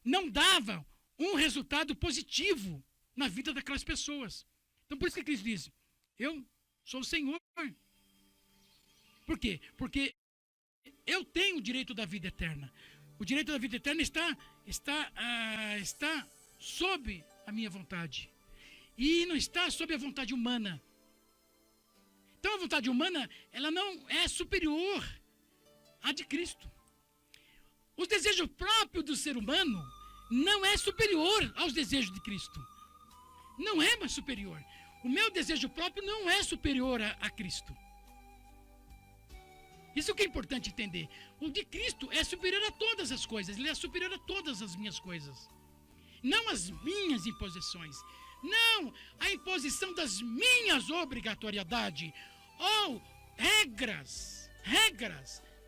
não davam um resultado positivo na vida daquelas pessoas. Então por isso que Cristo diz: eu sou o Senhor. Por quê? Porque eu tenho o direito da vida eterna. O direito da vida eterna está sob a minha vontade. E não está sob a vontade humana. Então a vontade humana, ela não é superior à de Cristo. Os desejos próprios do ser humano não é superior aos desejos de Cristo. Não é mais superior. O meu desejo próprio não é superior a Cristo. Isso que é importante entender. O de Cristo é superior a todas as coisas. Ele é superior a todas as minhas coisas. Não as minhas imposições. Não a imposição das minhas obrigatoriedades. Ou regras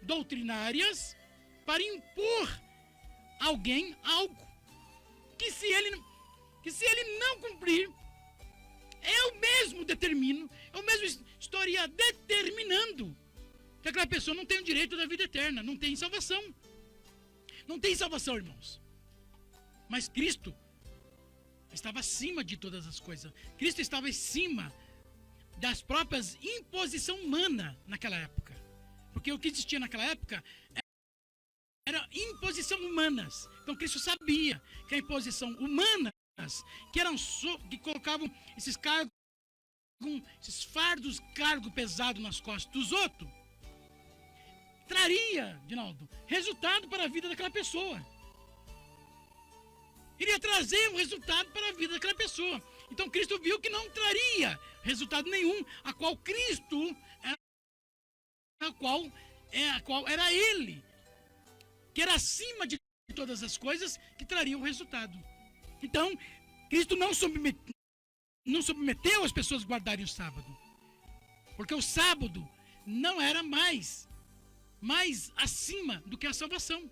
doutrinárias para impor a alguém algo que, se ele que se ele não cumprir, eu mesmo determino, eu mesmo estaria determinando que aquela pessoa não tem o direito da vida eterna, não tem salvação. Não tem salvação, irmãos. Mas Cristo estava acima de todas as coisas. Cristo estava acima das próprias imposição humana naquela época. Porque o que existia naquela época era imposição humanas. Então Cristo sabia que a imposição humanas, que colocavam esses cargos, esses fardos, cargo pesado nas costas dos outros, traria, Dinaldo, resultado para a vida daquela pessoa. Iria trazer um resultado para a vida daquela pessoa. Então Cristo viu que não traria resultado nenhum, a qual Cristo, a qual era Ele, que era acima de todas as coisas, que traria o resultado. Então, Cristo não submeteu as pessoas a guardarem o sábado, porque o sábado não era mais acima do que a salvação.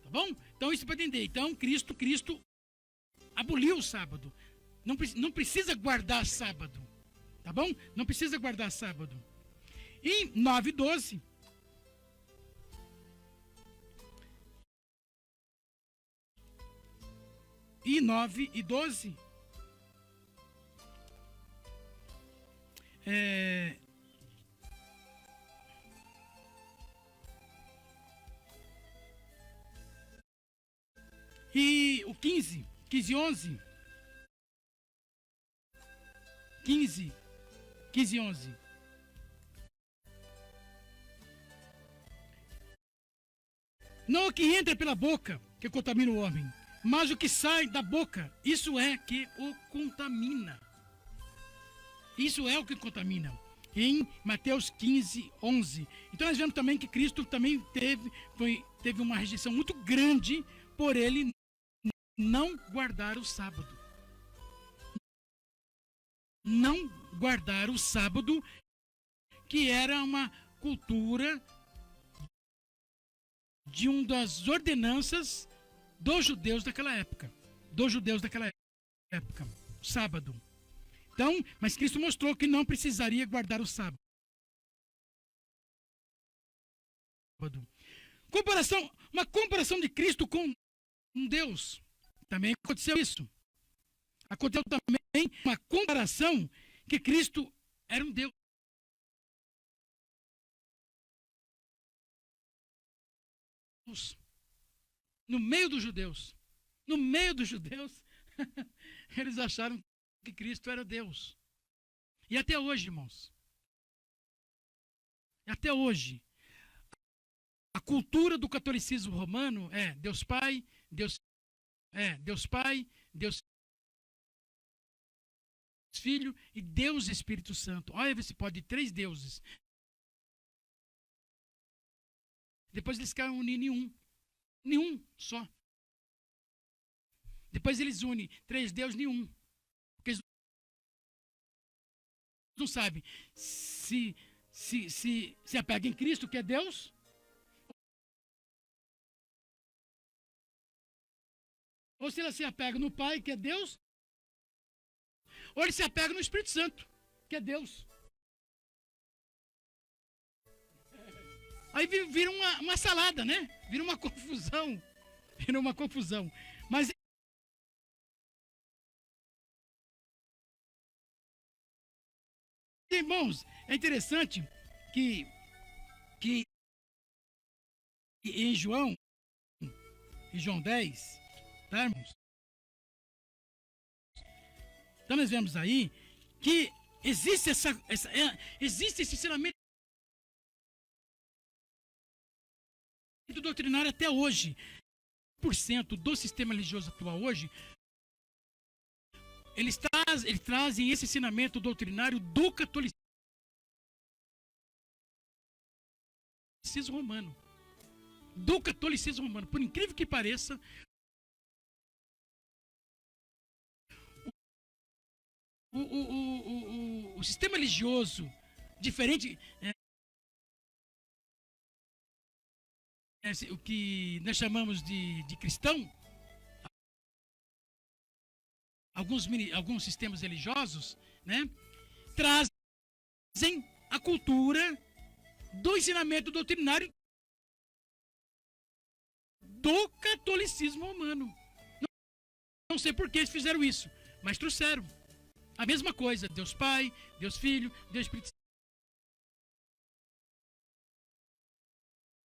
Tá bom? Então isso para entender. Então Cristo aboliu o sábado. Não precisa guardar sábado. Tá bom? Não precisa guardar sábado. E 9:12. E 9 e 12. E o 15 e 11. 15 e 11. Não o que entra pela boca que contamina o homem, mas o que sai da boca, isso é que o contamina. Isso é o que contamina. Em Mateus 15, 11. Então nós vemos também que Cristo também teve uma rejeição muito grande por ele não guardar o sábado. Não guardar o sábado, que era uma cultura de uma das ordenanças dos judeus daquela época. O sábado. Então, mas Cristo mostrou que não precisaria guardar o sábado. Uma comparação de Cristo com Deus. Também aconteceu isso. Aconteceu também uma comparação que Cristo era um Deus. No meio dos judeus. No meio dos judeus, eles acharam que Cristo era Deus. E até hoje, irmãos. Até hoje. A cultura do catolicismo romano é Deus Pai, Deus Filho e Deus Espírito Santo. Olha, se pode 3 deuses. Depois eles querem unir nenhum só. Depois eles unem 3 deuses em um. Porque eles não sabem se apega em Cristo, que é Deus, ou se ela se apega no Pai, que é Deus, ou ele se apega no Espírito Santo, que é Deus. Aí vira uma salada, né? Vira uma confusão. Mas, irmãos, é interessante que em João 10, tá, irmãos? Então nós vemos aí que existe existe esse ensinamento doutrinário até hoje. 1% do sistema religioso atual hoje, eles trazem esse ensinamento doutrinário do catolicismo romano. Do catolicismo romano. Por incrível que pareça, o sistema religioso diferente, o que nós chamamos de cristão, alguns sistemas religiosos, né, trazem a cultura do ensinamento doutrinário do catolicismo romano. Não sei por que eles fizeram isso, mas trouxeram a mesma coisa: Deus Pai, Deus Filho, Deus Espírito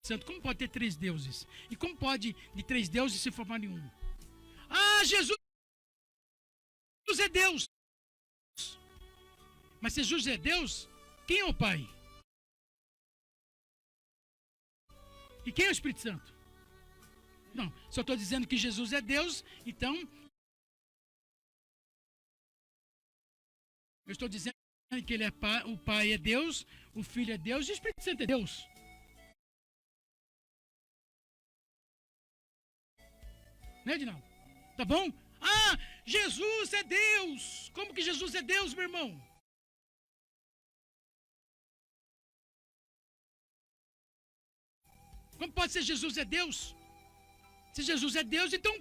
Santo. Como pode ter 3 deuses? E como pode de 3 deuses se formar em um? Ah, Jesus é Deus. Mas se Jesus é Deus, quem é o Pai? E quem é o Espírito Santo? Não, se eu estou dizendo que Jesus é Deus, então eu estou dizendo que ele é pai, o Pai é Deus, o Filho é Deus e o Espírito Santo é Deus. Né, Edinaldo? Tá bom? Ah, Jesus é Deus! Como que Jesus é Deus, meu irmão? Como pode ser Jesus é Deus? Se Jesus é Deus, então...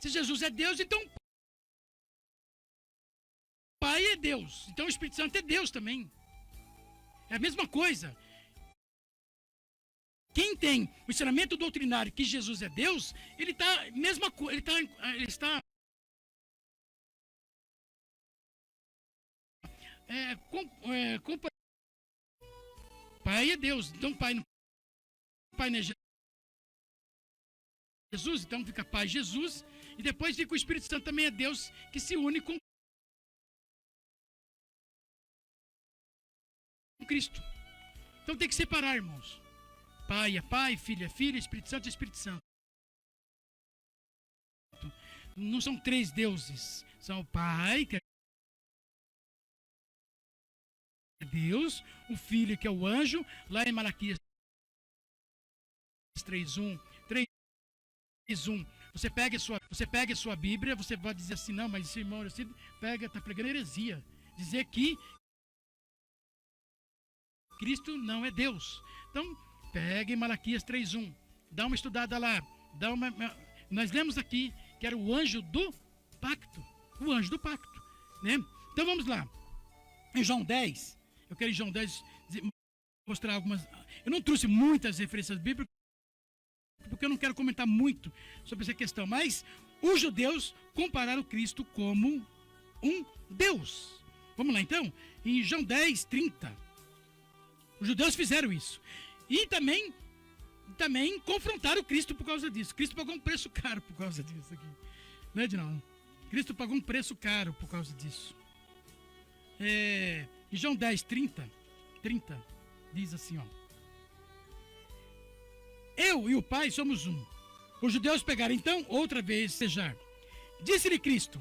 Se Jesus é Deus, então... Pai é Deus. Então o Espírito Santo é Deus também. É a mesma coisa. Quem tem o ensinamento doutrinário que Jesus é Deus, ele está... Ele está... Pai é Deus. Então Pai não é Jesus, então fica Pai Jesus, e depois fica o Espírito Santo também é Deus, que se une com Cristo. Então tem que separar, irmãos. Pai é Pai, Filho é Filho, Espírito Santo é Espírito Santo. Não são 3 deuses, são o Pai, que é Deus, o Filho, que é o anjo, lá em Malaquias 3:1, você pega a sua Bíblia, você vai dizer assim: não, mas esse irmão está pregando heresia. Dizer que Cristo não é Deus. Então, pegue Malaquias 3:1, dá uma estudada lá. Nós lemos aqui que era o anjo do pacto. O anjo do pacto, né? Então vamos lá. Em João 10, eu quero em João 10 mostrar algumas. Eu não trouxe muitas referências bíblicas, porque eu não quero comentar muito sobre essa questão, mas os judeus compararam Cristo como um Deus. Vamos lá então, em João 10, 30. Os judeus fizeram isso. E também confrontaram Cristo por causa disso. Cristo pagou um preço caro por causa disso aqui. Não é, Edinaldo? Cristo pagou um preço caro por causa disso. Em João 10, 30, diz assim, ó: eu e o Pai somos um. Os judeus pegaram então outra vez cejar. Disse-lhe Cristo,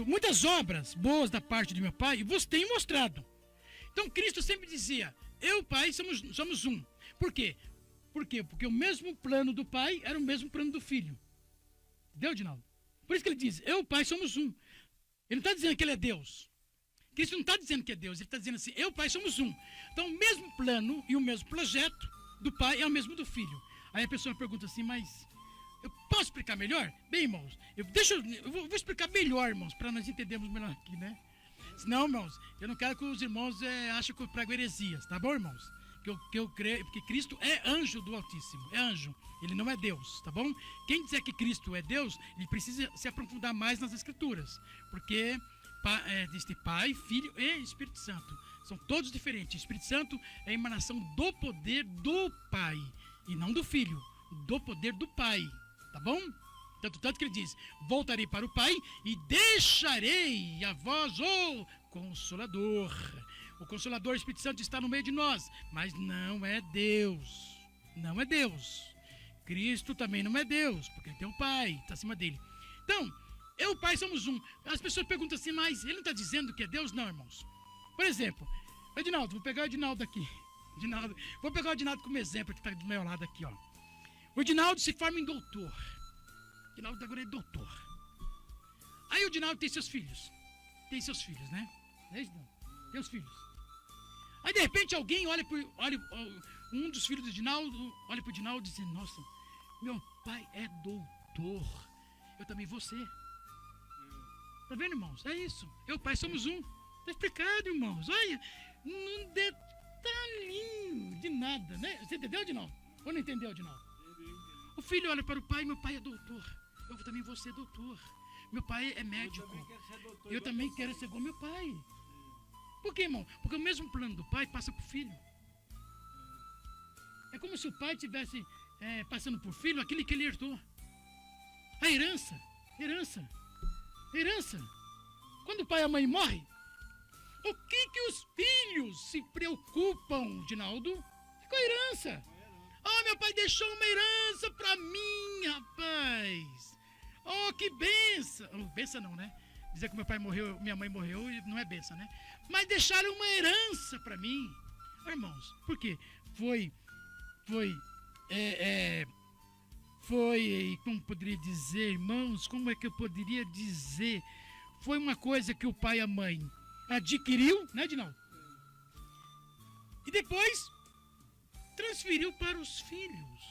muitas obras boas da parte de meu Pai vos tenho mostrado. Então Cristo sempre dizia: eu e o Pai somos um. Por quê? Porque o mesmo plano do Pai era o mesmo plano do Filho. Entendeu, Edinaldo? Por isso que ele diz: eu e o Pai somos um. Ele não está dizendo que ele é Deus. Cristo não está dizendo que é Deus. Ele está dizendo assim: eu e o Pai somos um. Então o mesmo plano e o mesmo projeto do Pai é o mesmo do Filho. Aí a pessoa pergunta assim: mas eu posso explicar melhor? Bem, irmãos, eu vou explicar melhor, irmãos, para nós entendermos melhor aqui, né? Senão, irmãos, eu não quero que os irmãos achem que eu prego heresias, tá bom, irmãos? Que eu creio, porque Cristo é anjo do Altíssimo, é anjo, ele não é Deus, tá bom? Quem disser que Cristo é Deus, ele precisa se aprofundar mais nas Escrituras, porque existe Pai, Filho e Espírito Santo. São todos diferentes. O Espírito Santo é a emanação do poder do Pai e não do Filho, do poder do Pai, tá bom? Tanto que ele diz: voltarei para o Pai e deixarei a vós o Consolador. O Consolador, o Espírito Santo, está no meio de nós, mas não é Deus. Não é Deus. Cristo também não é Deus, porque ele tem o Pai, está acima dele. Então, eu e o Pai somos um. As pessoas perguntam assim: mas ele não está dizendo que é Deus? Não, irmãos. Por exemplo, Edinaldo, vou pegar o Edinaldo aqui. Vou pegar o Edinaldo como exemplo, que está do meu lado aqui, ó. O Edinaldo se forma em doutor. O Edinaldo agora é doutor. Aí o Edinaldo tem seus filhos. Tem seus filhos, né? É isso, não? Tem os filhos. Aí de repente alguém olha um dos filhos do Edinaldo, olha para o Edinaldo e diz: nossa, meu pai é doutor. Eu também vou ser. Tá vendo, irmãos? É isso. Eu e o Pai somos um. Tá explicado, irmãos. Olha, num detalhinho de nada, né? Você entendeu, Dinaldo? Ou não entendeu, Dinaldo? O filho olha para o pai, meu pai é doutor. Eu também vou ser doutor. Meu pai é médico. Eu também quero ser igual meu pai. Por quê, irmão? Porque o mesmo plano do pai passa para o filho. É como se o pai estivesse passando por filho aquilo que ele herdou. A herança. Quando o pai e a mãe morrem, o que os filhos se preocupam, Dinaldo? Com a herança. Oh, meu pai deixou uma herança para mim, rapaz. Oh, que benção. Oh, benção não, né? Dizer que meu pai morreu, minha mãe morreu, não é benção, né? Mas deixaram uma herança para mim. Oh, irmãos, por quê? Foi, como poderia dizer, irmãos, como é que eu poderia dizer? Foi uma coisa que o pai e a mãe adquiriu, né, Dinaldo? E depois transferiu para os filhos.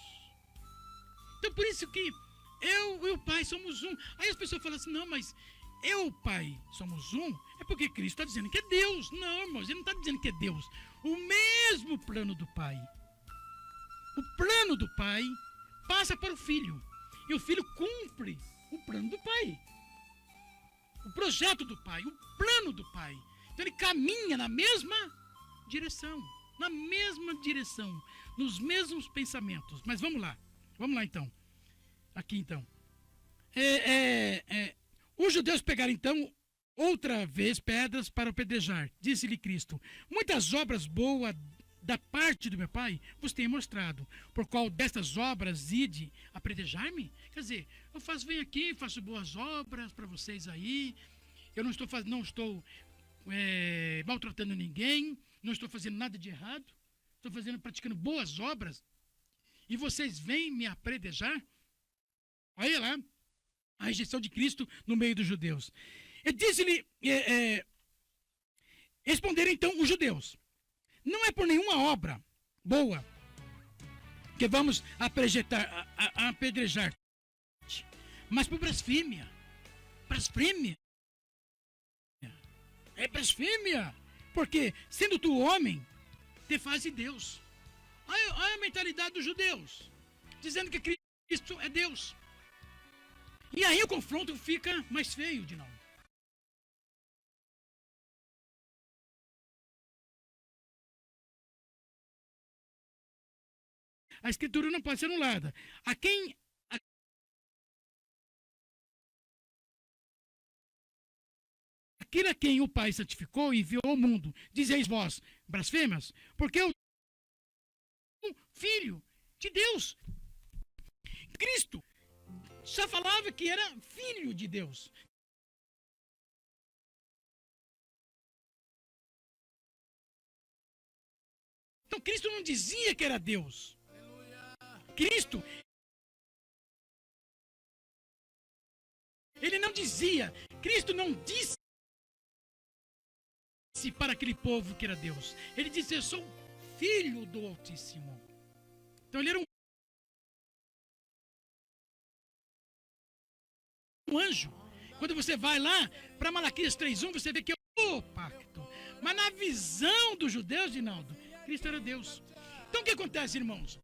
Então, por isso que eu e o pai somos um. Aí as pessoas falam assim, não, mas eu e o pai somos um, é porque Cristo está dizendo que é Deus. Não, irmãos, ele não está dizendo que é Deus. O mesmo plano do pai. O plano do pai passa para o filho. E o filho cumpre o plano do pai. O projeto do pai, o plano do pai. Então ele caminha na mesma direção. Na mesma direção. Nos mesmos pensamentos. Mas vamos lá então. Aqui então. Os judeus pegaram então outra vez pedras para apedrejar. Disse-lhe Cristo: muitas obras boas da parte do meu Pai vos tenho mostrado. Por qual destas obras ide apedrejar-me? Quer dizer, venho aqui, faço boas obras para vocês aí. Eu não estou maltratando ninguém, não estou fazendo nada de errado. Estou praticando boas obras. E vocês vêm me apedrejar? Olha lá, a rejeição de Cristo no meio dos judeus. E disse-lhe, responderam então os judeus: não é por nenhuma obra boa que vamos apedrejar, mas por blasfêmia. Blasfêmia. É blasfêmia. Porque, sendo tu homem, te faz de Deus. Olha a mentalidade dos judeus, dizendo que Cristo é Deus. E aí o confronto fica mais feio, de novo. A escritura não pode ser anulada. Aquele a quem o Pai santificou e enviou ao mundo, dizeis vós, blasfemas, porque o Filho de Deus, Cristo, só falava que era Filho de Deus. Então Cristo não dizia que era Deus. Cristo, ele não dizia, Cristo não disse para aquele povo que era Deus. Ele disse: eu sou filho do Altíssimo. Então ele era um anjo. Quando você vai lá para Malaquias 3:1, você vê que é o pacto. Mas na visão dos judeus, Dinaldo, Cristo era Deus. Então o que acontece, irmãos?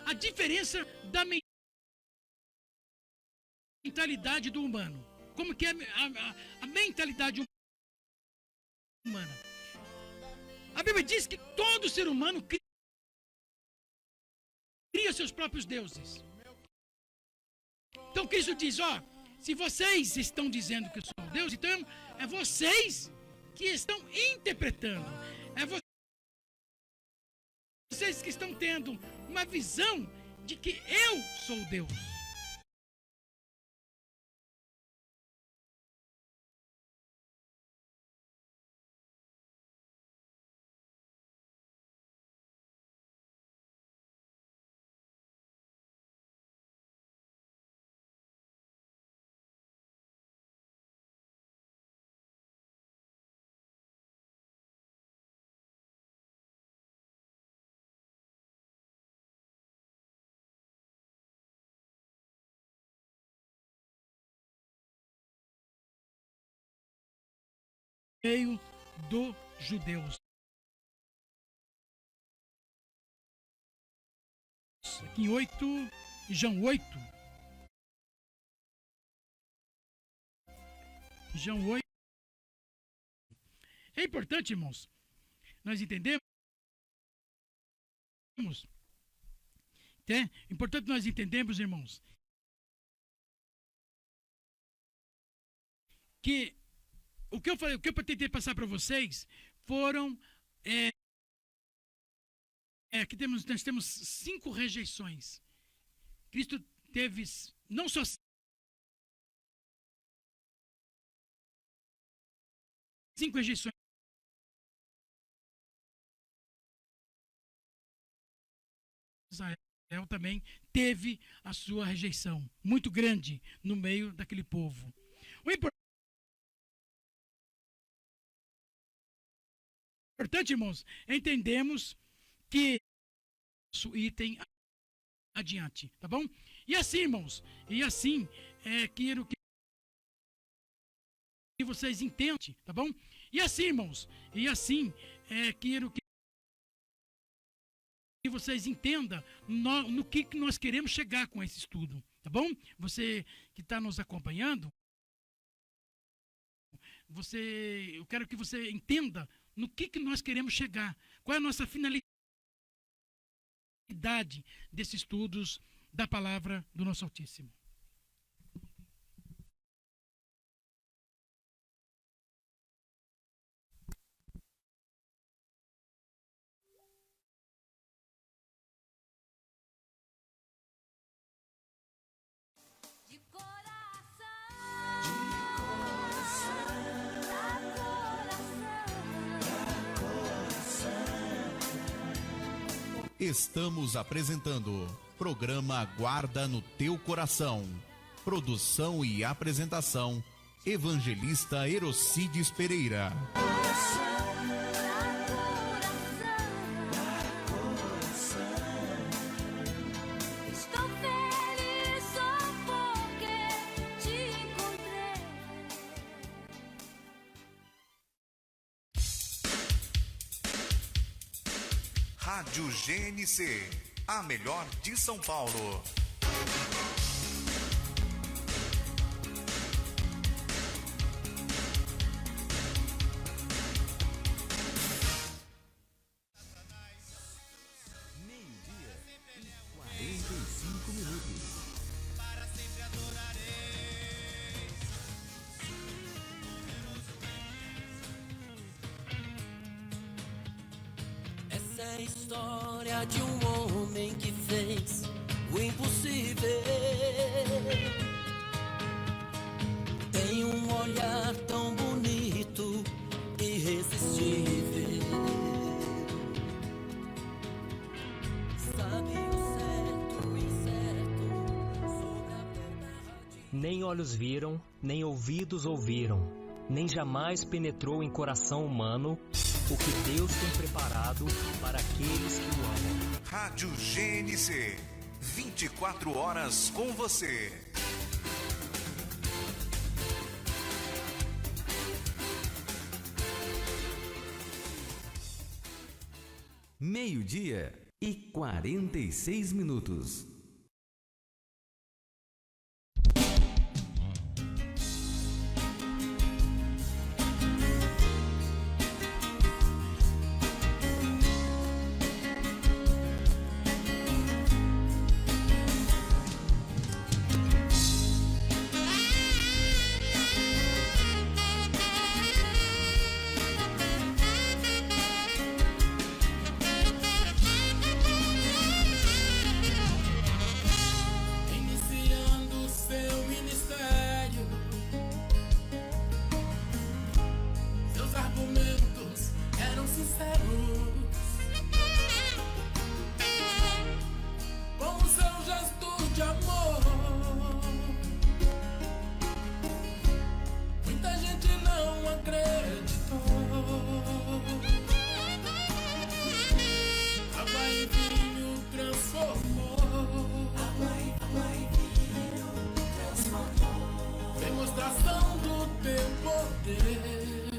A diferença da mentalidade do humano? Como que é a mentalidade humana? A Bíblia diz que todo ser humano cria seus próprios deuses. Então Cristo diz: se vocês estão dizendo que eu sou Deus, então é vocês que estão interpretando. É vocês que estão tendo uma visão de que eu sou Deus. meio dos judeus. Aqui em João 8. João 8. É importante, irmãos, nós entendemos. É importante nós entendermos, irmãos, que o que eu falei, o que eu tentei passar para vocês foram que nós temos 5 rejeições. Cristo teve não só 5 rejeições. Israel também teve a sua rejeição muito grande no meio daquele povo. O importante, irmãos, é entendermos que isso item adiante, tá bom? E assim, irmãos, quero que vocês entendam, tá bom? E assim, irmãos, quero que vocês entendam no que nós queremos chegar com esse estudo, tá bom? Você que está nos acompanhando, eu quero que você entenda no que nós queremos chegar, qual é a nossa finalidade desses estudos da palavra do nosso Altíssimo. De coração, Estamos apresentando programa Guarda no Teu Coração. Produção e apresentação, Evangelista Erocides Pereira. estou feliz só porque te encontrei. Rádio GNC, a melhor de São Paulo. Meio-dia e 45 minutos. Essa é a história de um homem que fez o impossível. Tem um olhar tão bonito, irresistível. Sabe o certo e o incerto sobre a verdade. Nem olhos viram, nem ouvidos ouviram, nem jamais penetrou em coração humano o que Deus tem preparado para aqueles que o amam. Rádio GNC, 24 horas com você. Meio-dia e 46 minutos. Iniciando seu ministério, seus argumentos eram sinceros. Com o seu gesto de amor, muita gente não acreditou. Água em vinho transformou. Demonstração do teu poder.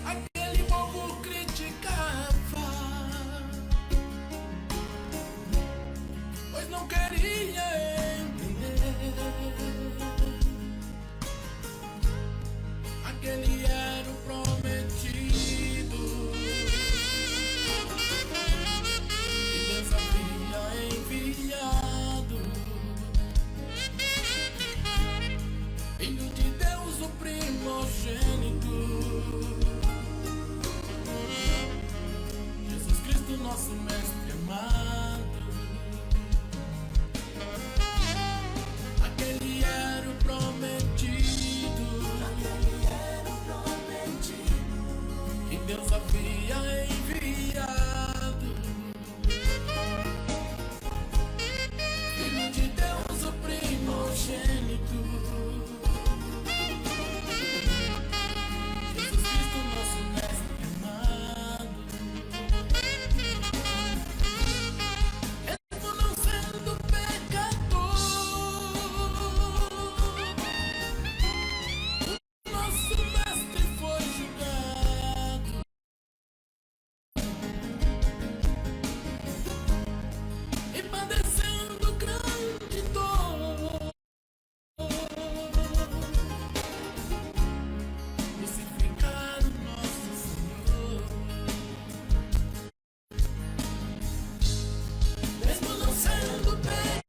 Aquele povo criticava, pois não queria entender. Aquele era o prometido que Deus havia enviado. Filho de Deus, o primogênito, Jesus Cristo, nosso mestre amado. Aquele era o prometido que Deus havia enviado. Filho de Deus, o primogênito, Jesus Cristo, nosso mestre amado. Mesmo não sendo pecador, nosso mestre foi julgado e padecendo grande dor, crucificaram nosso Senhor. Mesmo não sendo pecador,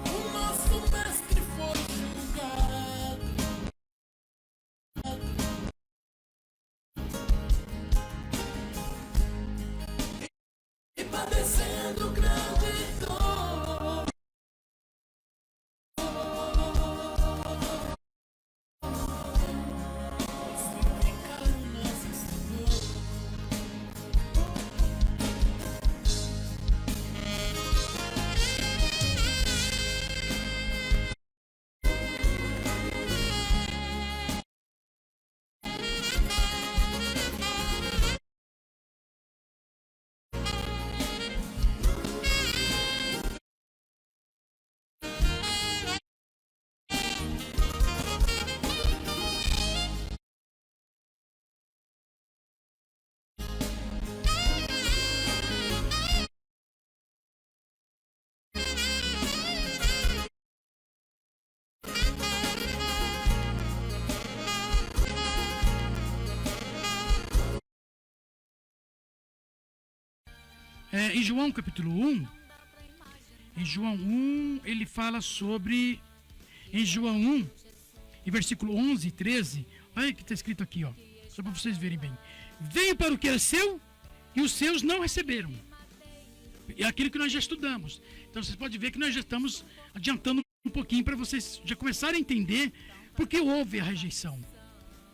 o nosso mestre foi julgado e padecendo grande dor, crucificaram nosso Senhor. Em João capítulo 1, em João 1, ele fala sobre, em João 1, em versículo 11 e 13, olha o que está escrito aqui, ó, só para vocês verem bem. Veio para o que era seu e os seus não receberam. É aquilo que nós já estudamos. Então vocês podem ver que nós já estamos adiantando um pouquinho para vocês já começarem a entender por que houve a rejeição.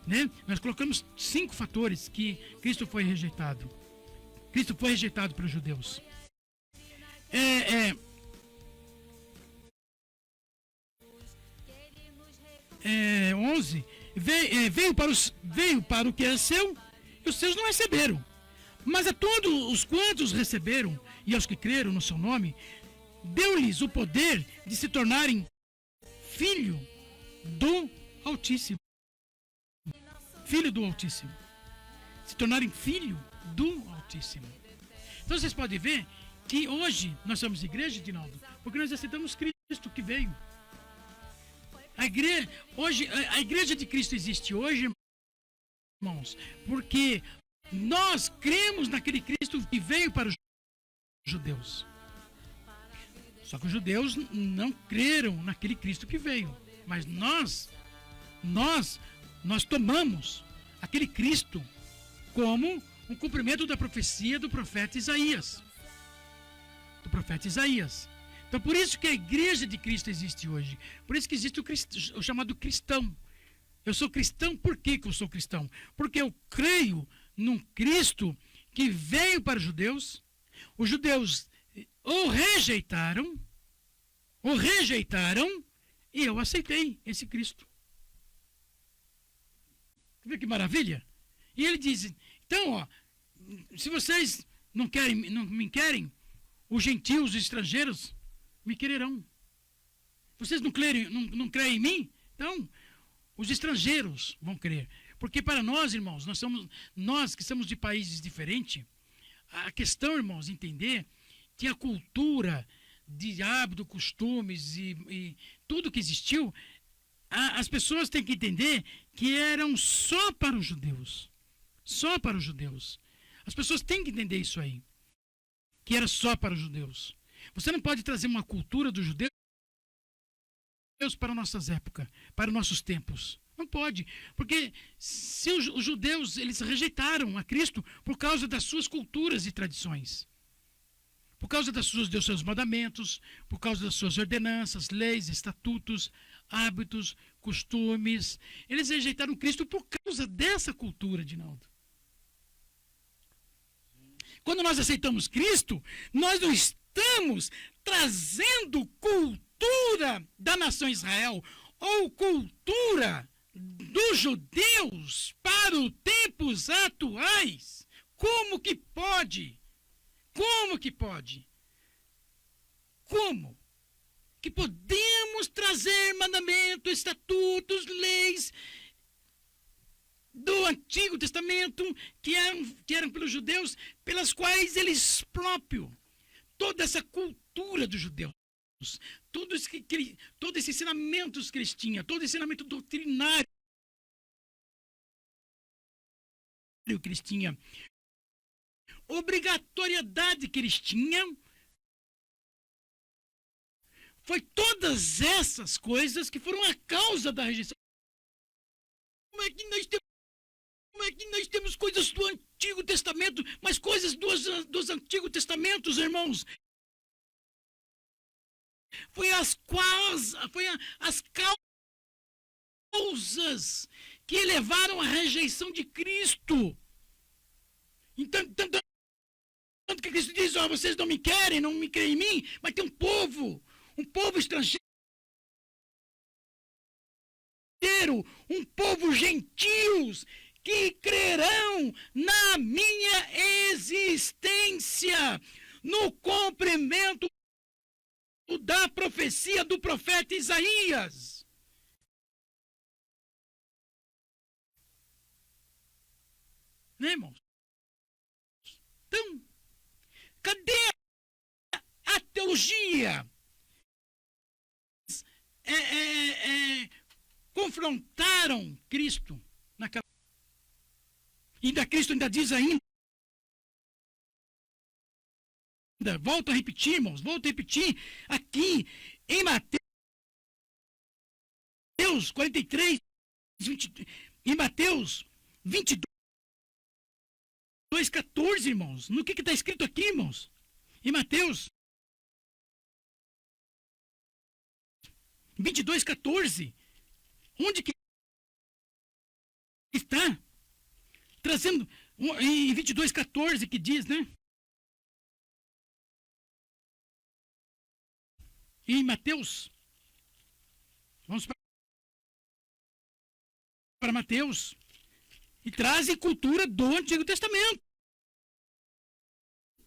Né? Nós colocamos 5 fatores que Cristo foi rejeitado. Cristo foi rejeitado pelos judeus. 11, veio para o que era seu e os seus não receberam. Mas a todos os quantos receberam e aos que creram no seu nome, deu-lhes o poder de se tornarem filho do Altíssimo. Filho do Altíssimo. Se tornarem filho do Altíssimo. Então vocês podem ver que hoje nós somos igreja, Dinaldo, porque nós aceitamos Cristo que veio. A igreja de Cristo existe hoje, irmãos, porque nós cremos naquele Cristo que veio para os judeus. Só que os judeus não creram naquele Cristo que veio. Mas nós tomamos aquele Cristo como um cumprimento da profecia do profeta Isaías. Então, por isso que a igreja de Cristo existe hoje. Por isso que existe o chamado cristão. Eu sou cristão, por que eu sou cristão? Porque eu creio num Cristo que veio para os judeus. Os judeus o rejeitaram, e eu aceitei esse Cristo. Vê que maravilha? E ele diz, então, ó, se vocês não me querem, os gentios, os estrangeiros, me quererão. Vocês não creem em mim? Então, os estrangeiros vão crer. Porque para nós, irmãos, nós que somos de países diferentes, a questão, irmãos, entender que a cultura de hábito, costumes e tudo que existiu, as pessoas têm que entender que eram só para os judeus. Só para os judeus. As pessoas têm que entender isso aí. Que era só para os judeus. Você não pode trazer uma cultura dos judeus para nossas épocas, para nossos tempos. Não pode. Porque se os judeus, eles rejeitaram a Cristo por causa das suas culturas e tradições. Por causa dos seus mandamentos, por causa das suas ordenanças, leis, estatutos, hábitos, costumes. Eles rejeitaram Cristo por causa dessa cultura, Dinaldo. Quando nós aceitamos Cristo, nós não estamos trazendo cultura da nação Israel ou cultura dos judeus para os tempos atuais. Como que pode? Como que pode? Como que podemos trazer mandamentos, estatutos, leis do Antigo Testamento que eram pelos judeus, pelas quais eles próprios, toda essa cultura dos judeus, todos esses ensinamentos que eles tinham, todo ensinamento doutrinário que eles tinham, obrigatoriedade que eles tinham, foi todas essas coisas que foram a causa da rejeição. Como é que nós temos coisas do Antigo Testamento, mas coisas dos Antigos Testamentos, irmãos? Foi as causas que levaram à rejeição de Cristo. Então, tanto que Cristo diz, vocês não me querem, não me creem em mim, mas tem um povo estrangeiro, um povo gentios, que crerão na minha existência, no cumprimento da profecia do profeta Isaías. Né, irmãos? Então, cadê a teologia? Confrontaram Cristo naquela. Cristo ainda diz ainda. Volto a repetir, irmãos, aqui em Mateus 43, 20, em Mateus 22, 14, irmãos. No que está escrito aqui, irmãos? Em Mateus 22, 14. Onde que está? Trazendo, em 22, 14, que diz, né? Em Mateus, vamos para Mateus, e trazem cultura do Antigo Testamento.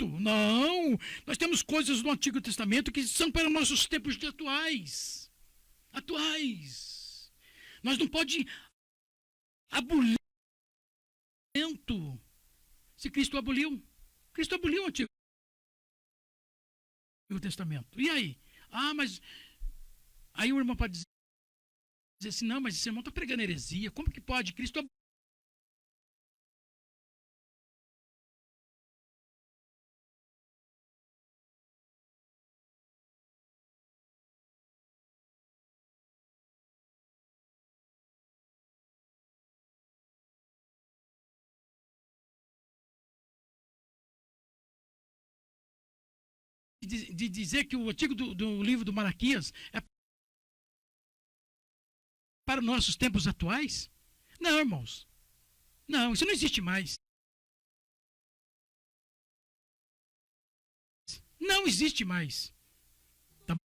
Não, nós temos coisas do Antigo Testamento que são para nossos tempos atuais. Nós não podemos abolir se Cristo aboliu. Cristo aboliu o Antigo Testamento. E aí? Mas aí o irmão pode dizer assim, não, mas esse irmão está pregando heresia. Como que pode? Cristo de dizer que o artigo do livro do Malaquias é para os nossos tempos atuais? Não, irmãos. Não, isso não existe mais. Não existe mais. Tá?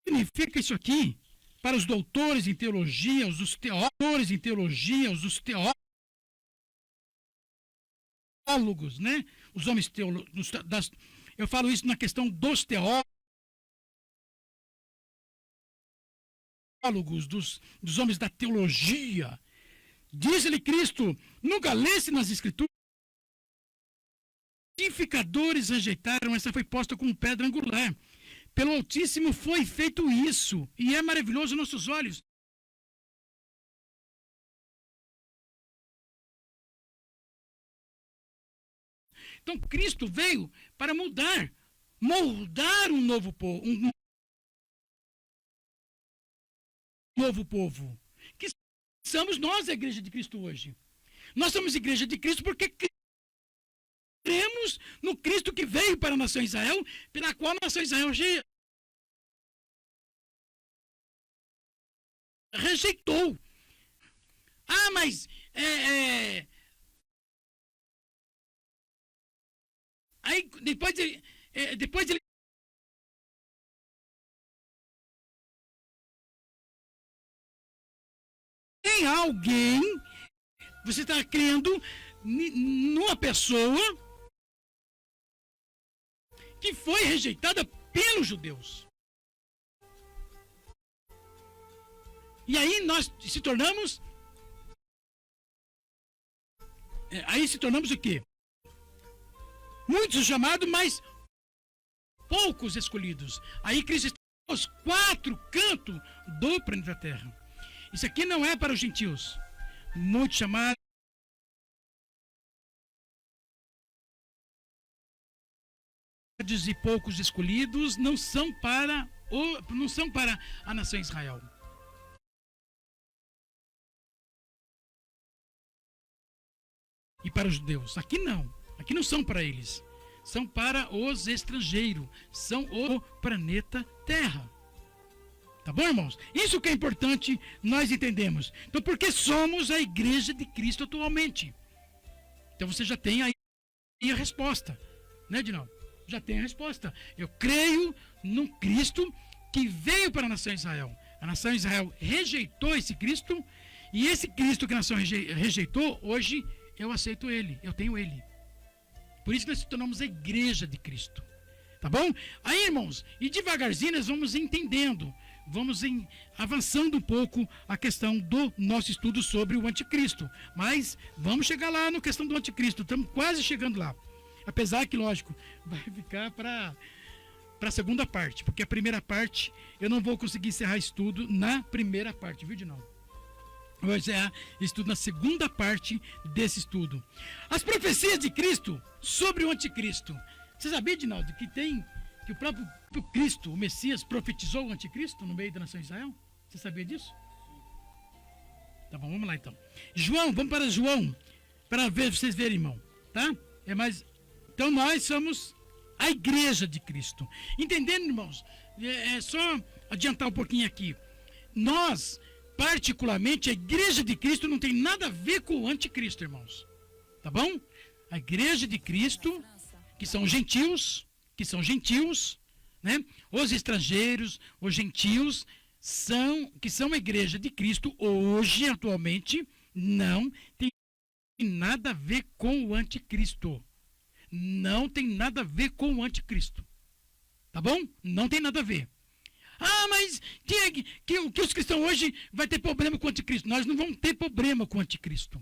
Significa isso aqui para os doutores em teologia, os teólogos em teologia, os teólogos teólogos, né? Os homens teólogos, eu falo isso na questão dos teólogos, dos homens da teologia. Diz-lhe Cristo, nunca lesse nas Escrituras. Os edificadores rejeitaram, essa foi posta como pedra angular. Pelo Altíssimo foi feito isso, e é maravilhoso aos nossos olhos. Então Cristo veio para moldar um novo povo, que somos nós, a igreja de Cristo hoje. Nós somos igreja de Cristo porque cremos no Cristo que veio para a nação Israel, pela qual a nação Israel rejeitou. Ah, mas aí depois ele tem alguém, você está crendo numa pessoa que foi rejeitada pelos judeus. E aí nós se tornamos o quê? Muitos chamados, mas poucos escolhidos. Aí Cristo está aos 4 cantos do planeta Terra. Isso aqui não é para os gentios. Muitos chamados e poucos escolhidos não são para a nação Israel. E para os judeus. Aqui não são para eles. São para os estrangeiros. São o planeta Terra. Tá bom, irmãos? Isso que é importante nós entendemos. Então, porque somos a igreja de Cristo atualmente. Então, você já tem aí a resposta. Né, Edinaldo? Já tem a resposta. Eu creio num Cristo que veio para a nação Israel. A nação Israel rejeitou esse Cristo. E esse Cristo que a nação rejeitou, hoje eu aceito ele. Eu tenho ele. Por isso que nós nos tornamos a igreja de Cristo. Tá bom? Aí, irmãos, e devagarzinho nós vamos entendendo. Vamos avançando um pouco a questão do nosso estudo sobre o anticristo. Mas vamos chegar lá na questão do anticristo. Estamos quase chegando lá. Apesar que, lógico, vai ficar para a segunda parte. Porque a primeira parte, eu não vou conseguir encerrar estudo na primeira parte, viu, Dinaldo? Vou encerrar estudo na segunda parte desse estudo. As profecias de Cristo sobre o anticristo. Você sabia, Dinaldo, que o próprio Cristo, o Messias, profetizou o anticristo no meio da nação de Israel? Você sabia disso? Tá bom, vamos lá então. Vamos para João, para vocês verem, irmão. Tá? Então nós somos a igreja de Cristo. Entendendo, irmãos? É só adiantar um pouquinho aqui. Nós, particularmente, a igreja de Cristo não tem nada a ver com o anticristo, irmãos. Tá bom? A igreja de Cristo, que são gentios, né? Os estrangeiros, os gentios, que são a igreja de Cristo, hoje, atualmente, não tem nada a ver com o anticristo. Não tem nada a ver com o anticristo. Tá bom? Não tem nada a ver. Ah, mas que os cristãos hoje vai ter problema com o anticristo. Nós não vamos ter problema com o anticristo.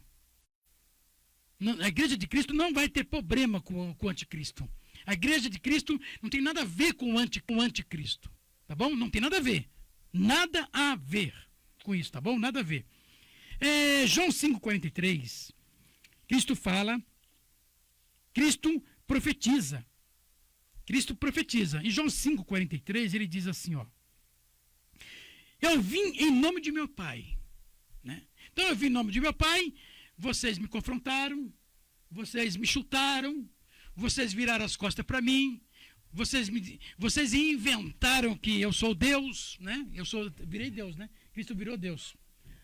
A igreja de Cristo não vai ter problema com o anticristo. A igreja de Cristo não tem nada a ver com o anticristo. Tá bom? Não tem nada a ver. Nada a ver com isso, tá bom? Nada a ver. João 5,43, Cristo fala, Cristo profetiza. Em João 5,43, ele diz assim, ó. Eu vim em nome de meu Pai. Né? Então eu vim em nome de meu Pai, vocês me confrontaram, vocês me chutaram, vocês viraram as costas para mim, vocês inventaram que eu sou Deus, né? Virei Deus, né? Cristo virou Deus.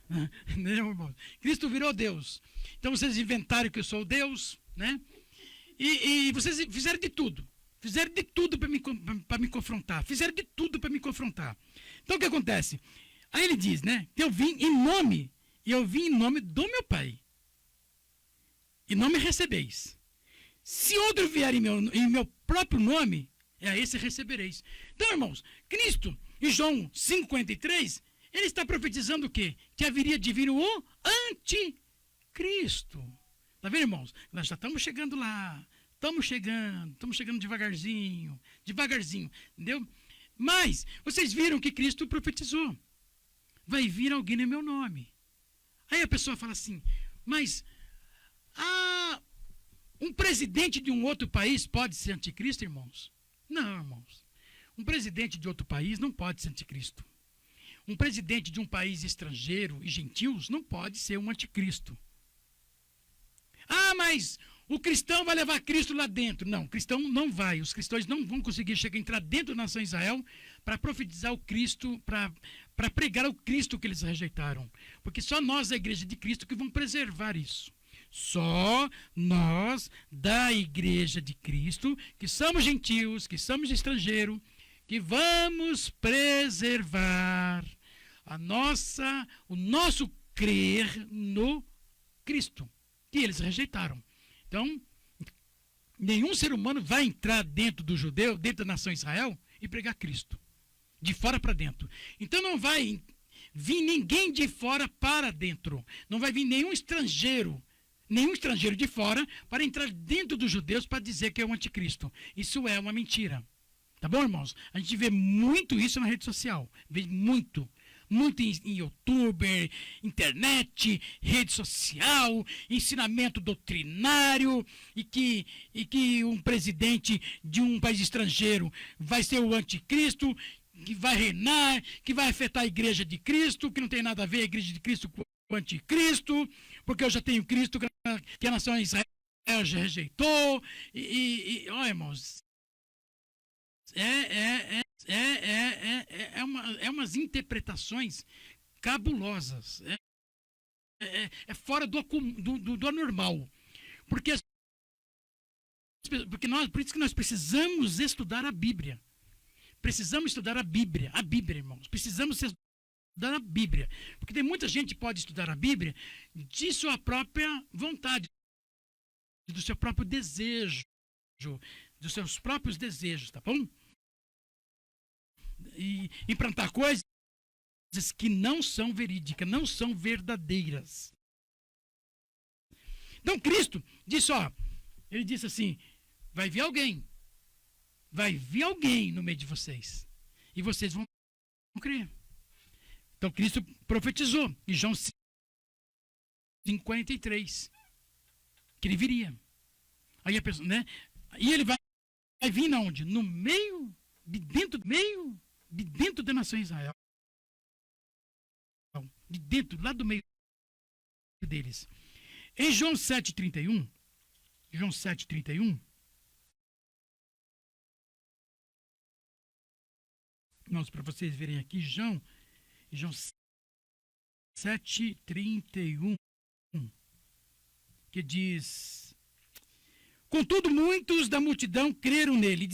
Né, irmão? Cristo virou Deus. Então vocês inventaram que eu sou Deus, né? E vocês fizeram de tudo. Fizeram de tudo para me confrontar. Fizeram de tudo para me confrontar. Então o que acontece? Aí ele diz, né? Que eu vim em nome do meu Pai. E não me recebeis. Se outro vier em meu próprio nome, a esse recebereis. Então, irmãos, Cristo, em João 5,43, ele está profetizando o quê? Que haveria de vir o anticristo. Está vendo, irmãos? Nós já estamos chegando lá. Estamos chegando devagarzinho, entendeu? Mas, vocês viram que Cristo profetizou. Vai vir alguém em meu nome. Aí a pessoa fala assim, mas um presidente de um outro país pode ser anticristo, irmãos? Não, irmãos. Um presidente de outro país não pode ser anticristo. Um presidente de um país estrangeiro e gentios não pode ser um anticristo. Mas o cristão vai levar Cristo lá dentro. Não, o cristão não vai. Os cristãos não vão conseguir entrar dentro da nação de Israel para profetizar o Cristo, para pregar o Cristo que eles rejeitaram. Porque só nós, a igreja de Cristo, que vão preservar isso. Só nós, da igreja de Cristo, que somos gentios, que somos estrangeiros, que vamos preservar o nosso crer no Cristo, que eles rejeitaram. Então, nenhum ser humano vai entrar dentro do judeu, dentro da nação de Israel, e pregar Cristo, de fora para dentro. Então não vai vir ninguém de fora para dentro. Não vai vir nenhum estrangeiro de fora para entrar dentro dos judeus para dizer que é o anticristo. Isso é uma mentira. Tá bom, irmãos? A gente vê muito isso na rede social. Vê muito em YouTube, internet, rede social, ensinamento doutrinário, e que um presidente de um país estrangeiro vai ser o anticristo, que vai reinar, que vai afetar a igreja de Cristo, que não tem nada a ver a igreja de Cristo com o anticristo, porque eu já tenho Cristo que a nação de Israel já rejeitou, ó, irmãos, umas interpretações cabulosas, fora do anormal, por isso que nós precisamos estudar a Bíblia. Precisamos estudar a Bíblia, irmãos. Precisamos estudar a Bíblia. Porque tem muita gente que pode estudar a Bíblia de sua própria vontade, do seu próprio desejo, dos seus próprios desejos, tá bom? E implantar coisas que não são verídicas, não são verdadeiras. Então Cristo disse, ele disse assim, vai vir alguém no meio de vocês, e vocês vão crer. Então Cristo profetizou em João 5,43 que ele viria. Aí a pessoa, né? E ele vai vir aonde? No meio, de dentro da nação de Israel. De dentro, lá do meio deles. Em João 7,31, Irmãos, para vocês verem aqui, João 7,31, que diz: contudo, muitos da multidão creram nele,